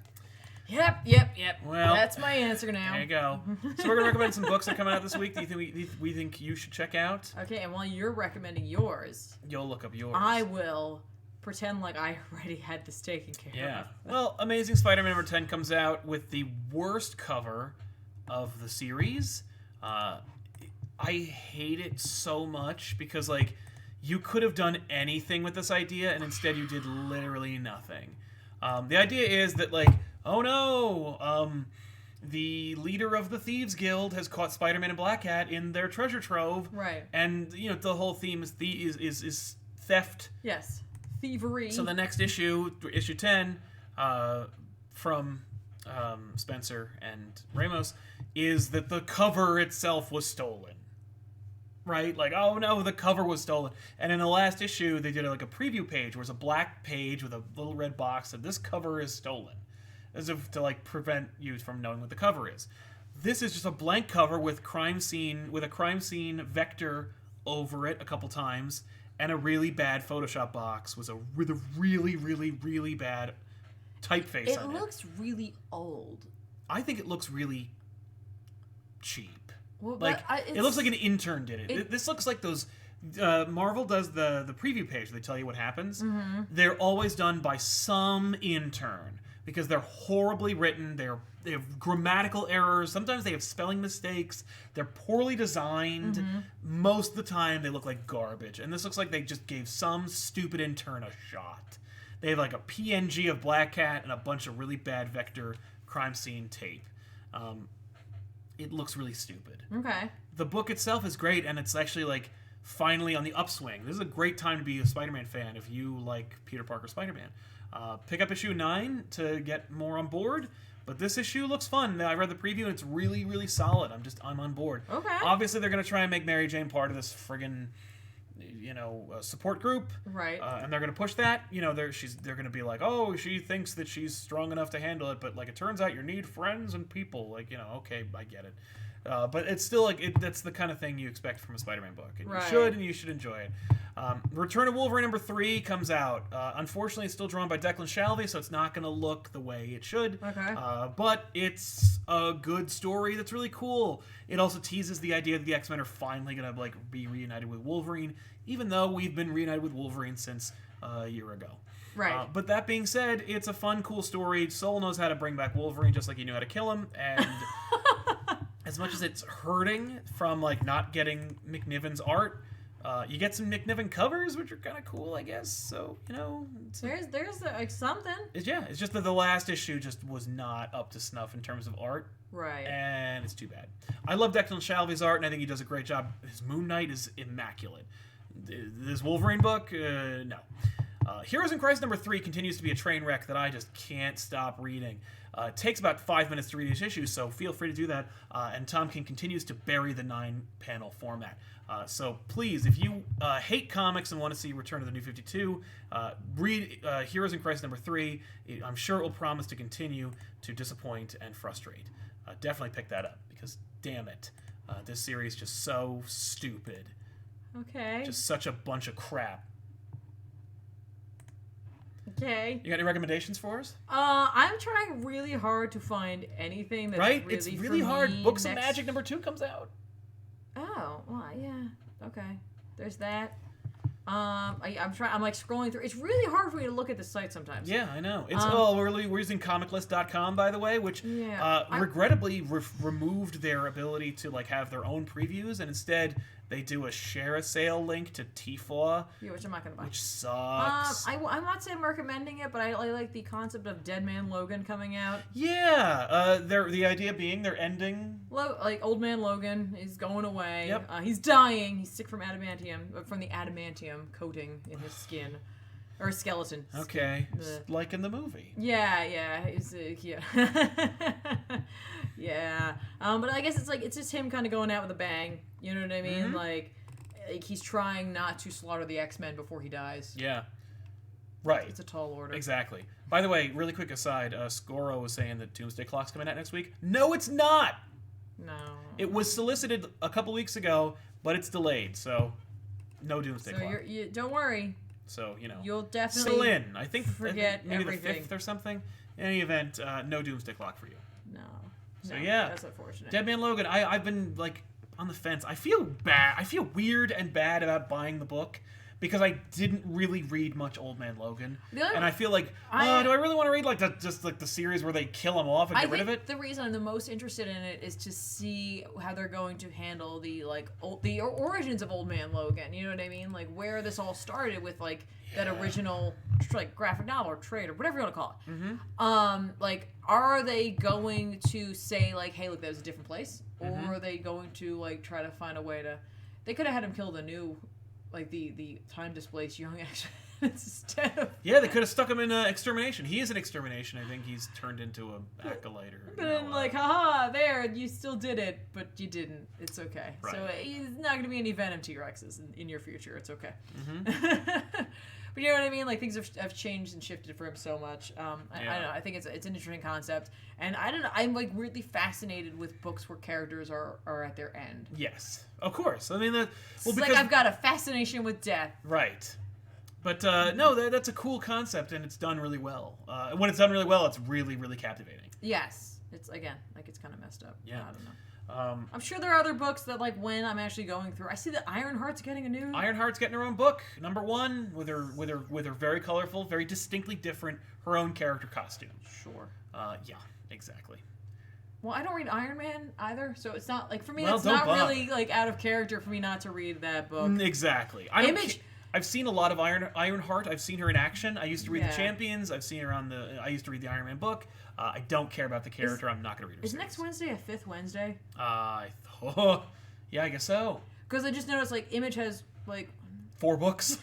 Well, that's my answer now. There you go. So we're gonna recommend some books that come out this week. Do you think we think you should check out? Okay, and while you're recommending yours, you'll look up yours. I will pretend like I already had this taken care of. Yeah. Well, Amazing Spider-Man number 10 comes out with the worst cover of the series. I hate it so much because, like, you could have done anything with this idea, and instead you did literally nothing. The idea is that, like, oh no, the leader of the Thieves Guild has caught Spider-Man and Black Cat in their treasure trove. Right. And, the whole theme is theft. Yes. Thievery. So the next issue 10, from Spencer and Ramos, is that the cover itself was stolen. Right? Like, oh no, the cover was stolen. And in the last issue, they did a preview page where it's a black page with a little red box that this cover is stolen. As if to prevent you from knowing what the cover is. This is just a blank cover with a crime scene vector over it a couple times, and a really bad Photoshop box with a really, really, really bad typeface on it. It looks really old. I think it looks really cheap. Well, it looks like an intern did it. This looks like those... Marvel does the preview page. They tell you what happens. Mm-hmm. They're always done by some intern because they're horribly written. They have grammatical errors. Sometimes they have spelling mistakes. They're poorly designed. Mm-hmm. Most of the time, they look like garbage. And this looks like they just gave some stupid intern a shot. They have a PNG of Black Cat and a bunch of really bad vector crime scene tape. It looks really stupid. Okay. The book itself is great, and it's actually finally on the upswing. This is a great time to be a Spider-Man fan if you like Peter Parker Spider-Man. Pick up issue 9 to get more on board, but this issue looks fun. I read the preview, and it's really, really solid. I'm on board. Okay. Obviously, they're going to try and make Mary Jane part of this friggin', support group. Right. And they're going to push that. They're going to be like, oh, she thinks that she's strong enough to handle it, but it turns out you need friends and people. Okay, I get it. But it's still that's the kind of thing you expect from a Spider-Man book. And right. you should enjoy it. Return of Wolverine number 3 comes out. Unfortunately, it's still drawn by Declan Shalvey, so it's not going to look the way it should. Okay. But it's a good story that's really cool. It also teases the idea that the X-Men are finally going to be reunited with Wolverine, even though we've been reunited with Wolverine since a year ago. Right. But that being said, it's a fun, cool story. Soul knows how to bring back Wolverine just like he knew how to kill him, and as much as it's hurting from not getting McNiven's art, you get some McNiven covers, which are kind of cool, I guess. So there's something. It's just that the last issue just was not up to snuff in terms of art. Right. And it's too bad. I love Declan Shalvey's art, and I think he does a great job. His Moon Knight is immaculate. This Wolverine book, no. Heroes in Crisis number 3 continues to be a train wreck that I just can't stop reading. It takes about 5 minutes to read each issue, so feel free to do that. And Tom King continues to bury the 9-panel format. So please, if you hate comics and want to see Return of the New 52, read Heroes in Crisis number 3. I'm sure it will promise to continue to disappoint and frustrate. Definitely pick that up, because damn it, this series is just so stupid. Okay. Just such a bunch of crap. Okay. You got any recommendations for us? I'm trying really hard to find anything that's right? really It's really hard. Books of Magic number 2 comes out. Oh, well, yeah. Okay. There's that. I'm scrolling through. It's really hard for me to look at the site sometimes. Yeah, I know. It's we're using comiclist.com, by the way, which regrettably removed their ability to have their own previews, and instead they do a share a sale link to TFAW. Yeah, which I'm not gonna buy. Which sucks. I'm not saying I'm recommending it, but I like the concept of Dead Man Logan coming out. Yeah. The idea being they're ending. Old Man Logan is going away. Yep. He's dying. He's sick from the adamantium coating in his skin. Or skeleton. Okay. Like in the movie. Yeah. Yeah. Yeah. But I guess it's just him kind of going out with a bang. You know what I mean? Mm-hmm. He's trying not to slaughter the X-Men before he dies. Yeah. Right. It's a tall order. Exactly. By the way, really quick aside, Scoro was saying that Doomsday Clock's coming out next week. No, it's not! No. It was solicited a couple weeks ago, but it's delayed, so no Doomsday Clock. So don't worry. So, you'll definitely still in. I think forget maybe everything. the 5th or something. In any event, no Doomsday Clock for you. No. So yeah, that's unfortunate. Dead Man Logan. I've been on the fence. I feel bad. I feel weird and bad about buying the book because I didn't really read much Old Man Logan, and I feel like, do I really want to read like the series where they kill him off and get rid of it? The reason I'm the most interested in it is to see how they're going to handle the the origins of Old Man Logan. You know what I mean? Like where this all started with like that original like graphic novel or trade or whatever you want to call it. Mm-hmm. Like, are they going to say like, hey, look, that was a different place, or are they going to like try to find a way to? They could have had him kill the new. Like the time-displaced young X-Men instead of... Yeah, they could have stuck him in Extermination. He is an Extermination. I think he's turned into an acolyte. But then, like, haha, there, you still did it, but you didn't. It's okay. Right. So he's not going to be any Venom T-Rexes in your future. It's okay. Mm-hmm. But you know what I mean? Like, things have changed and shifted for him so much. I don't know. I think it's an interesting concept. And I don't know. I'm, like, weirdly fascinated with books where characters are at their end. Yes. Of course. I mean, because I've got a fascination with death. Right. But, no, that's a cool concept, and it's done really well. When it's done really well, it's really, really captivating. Yes. It's, again, like, it's kind of messed up. Yeah. I don't know. I'm sure there are other books that, like, when I'm actually going through, I see that Ironheart's getting a new. Ironheart's getting her own book, #1, with her very colorful, very distinctly different, her own character costume. Sure. Yeah, exactly. Well, I don't read Iron Man either, so it's not like for me. It's not really like out of character for me not to read that book. Exactly. I've seen a lot of Ironheart. I've seen her in action. I used to read the Champions. I've seen her I used to read the Iron Man book. I don't care about the character. I'm not going to read her. Is next Wednesday a 5th Wednesday? Yeah, I guess so. Because I just noticed like Image has like 4 books.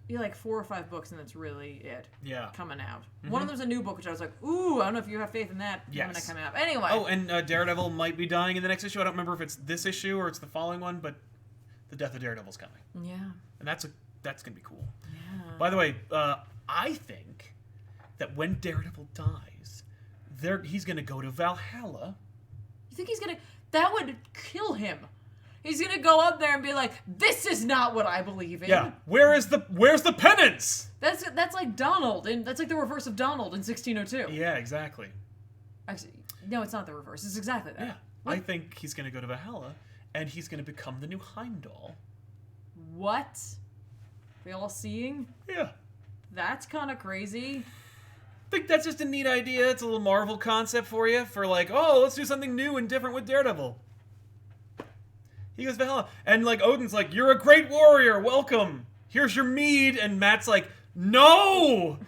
Yeah, like 4 or 5 books, and that's really it. Yeah. Coming out. Mm-hmm. One of them's a new book, which I was like, ooh, I don't know if you have faith in that. Yes. When it come out. Anyway. Oh, and Daredevil might be dying in the next issue. I don't remember if it's this issue or it's the following one, but the death of Daredevil's coming. Yeah. And that's going to be cool. Yeah. By the way, I think that when Daredevil dies, he's going to go to Valhalla. You think he's going to... That would kill him. He's going to go up there and be like, this is not what I believe in. Yeah. Where's the penance? That's like Donald. That's like the reverse of Donald in 1602. Yeah, exactly. Actually, no, it's not the reverse. It's exactly that. Yeah. What? I think he's going to go to Valhalla, and he's going to become the new Heimdall. What? We all seeing? Yeah. That's kind of crazy. I think that's just a neat idea. It's a little Marvel concept for you. For like, oh, let's do something new and different with Daredevil. He goes Valhalla. And like Odin's like, you're a great warrior. Welcome. Here's your mead. And Matt's like, no!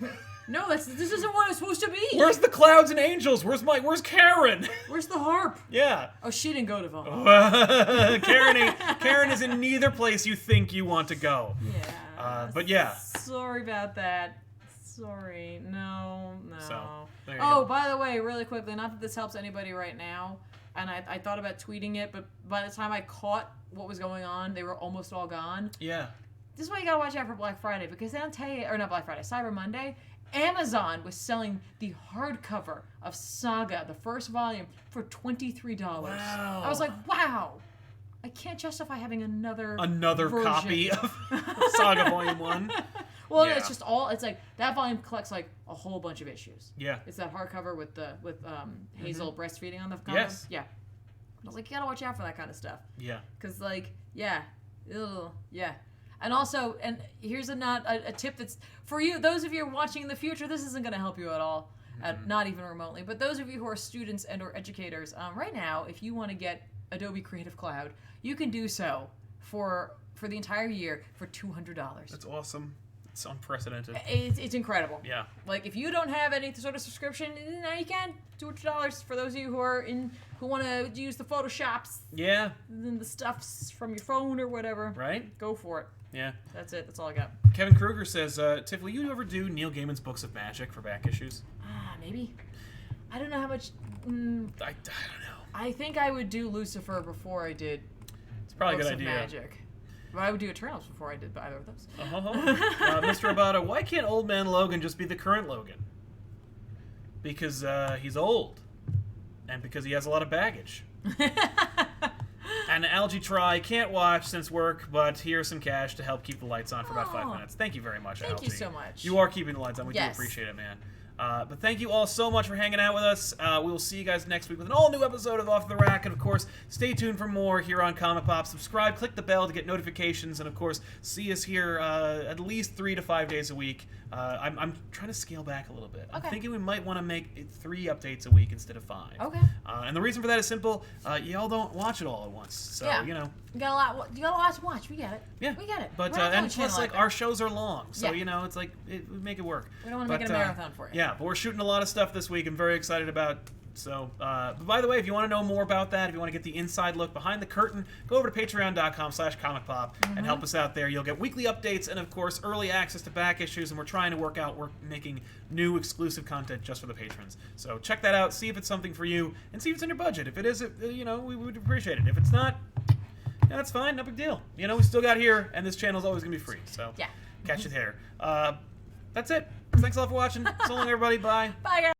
No, this isn't what it's supposed to be. Where's the clouds and angels? Where's Karen? Where's the harp? Yeah. Oh, she didn't go to Valhalla. Karen is in neither place you think you want to go. Yeah. But yeah. Sorry about that. Sorry. No. So, there you go. go. By the way, really quickly, not that this helps anybody right now, and I thought about tweeting it, but by the time I caught what was going on, they were almost all gone. Yeah. This is why you gotta watch out for Black Friday, because they don't tell you, or not Black Friday, Cyber Monday, Amazon was selling the hardcover of Saga, the first volume, for $23. Wow. I was like, wow. I can't justify having another version. Copy of Saga Volume 1. Well, yeah. It's just it's like, that volume collects like a whole bunch of issues. Yeah. It's that hardcover with Hazel breastfeeding on the cover. Yes. Yeah. I was like, you gotta watch out for that kind of stuff. Yeah. Because, like, yeah. Ugh, yeah. And also, and here's a tip that's, for you, those of you watching in the future, this isn't going to help you at all, not even remotely, but those of you who are students and or educators, right now, if you want to get Adobe Creative Cloud, you can do so for the entire year for $200. That's awesome. It's unprecedented. It's incredible. Yeah. Like, if you don't have any sort of subscription, now you can. $200 for those of you who want to use the Photoshops. Yeah. And the stuffs from your phone or whatever. Right. Go for it. Yeah. That's it. That's all I got. Kevin Kruger says, Tiff, will you ever do Neil Gaiman's Books of Magic for back issues? Maybe. I don't know how much... I don't know. I think I would do Lucifer before I did It's probably Books a good idea. Of Magic. But I would do Eternals before I did either of those. Mr. Abata, why can't Old Man Logan just be the current Logan? Because he's old. And because he has a lot of baggage. And Algae Try can't watch since work, but here's some cash to help keep the lights on for about 5 minutes. Thank you very much, Algae. Thank you so much. You are keeping the lights on. We do appreciate it, man. But thank you all so much for hanging out with us. We will see you guys next week with an all-new episode of Off the Rack. And, of course, stay tuned for more here on Comic Pop. Subscribe, click the bell to get notifications. And, of course, see us here at least 3 to 5 days a week. I'm trying to scale back a little bit. I'm thinking we might want to make it 3 updates a week instead of 5. Okay. And the reason for that is simple. Y'all don't watch it all at once. So, you know. You got a lot to watch. We get it. Yeah. We get it. But, and plus, like, our shows are long. So, you know, it's like, we make it work. We don't want to make it a marathon for you. Yeah, but we're shooting a lot of stuff this week. I'm very excited about. So, but by the way, if you want to know more about that, if you want to get the inside look behind the curtain, go over to patreon.com/comicpop and help us out there. You'll get weekly updates and, of course, early access to back issues. And we're trying to work out, we're making new exclusive content just for the patrons. So check that out, see if it's something for you, and see if it's in your budget. If it is, you know, we would appreciate it. If it's not, yeah, that's fine, no big deal. You know, we still got here, and this channel's always going to be free. So catch it there. That's it. Thanks a lot for watching. So long, everybody. Bye. Bye, guys.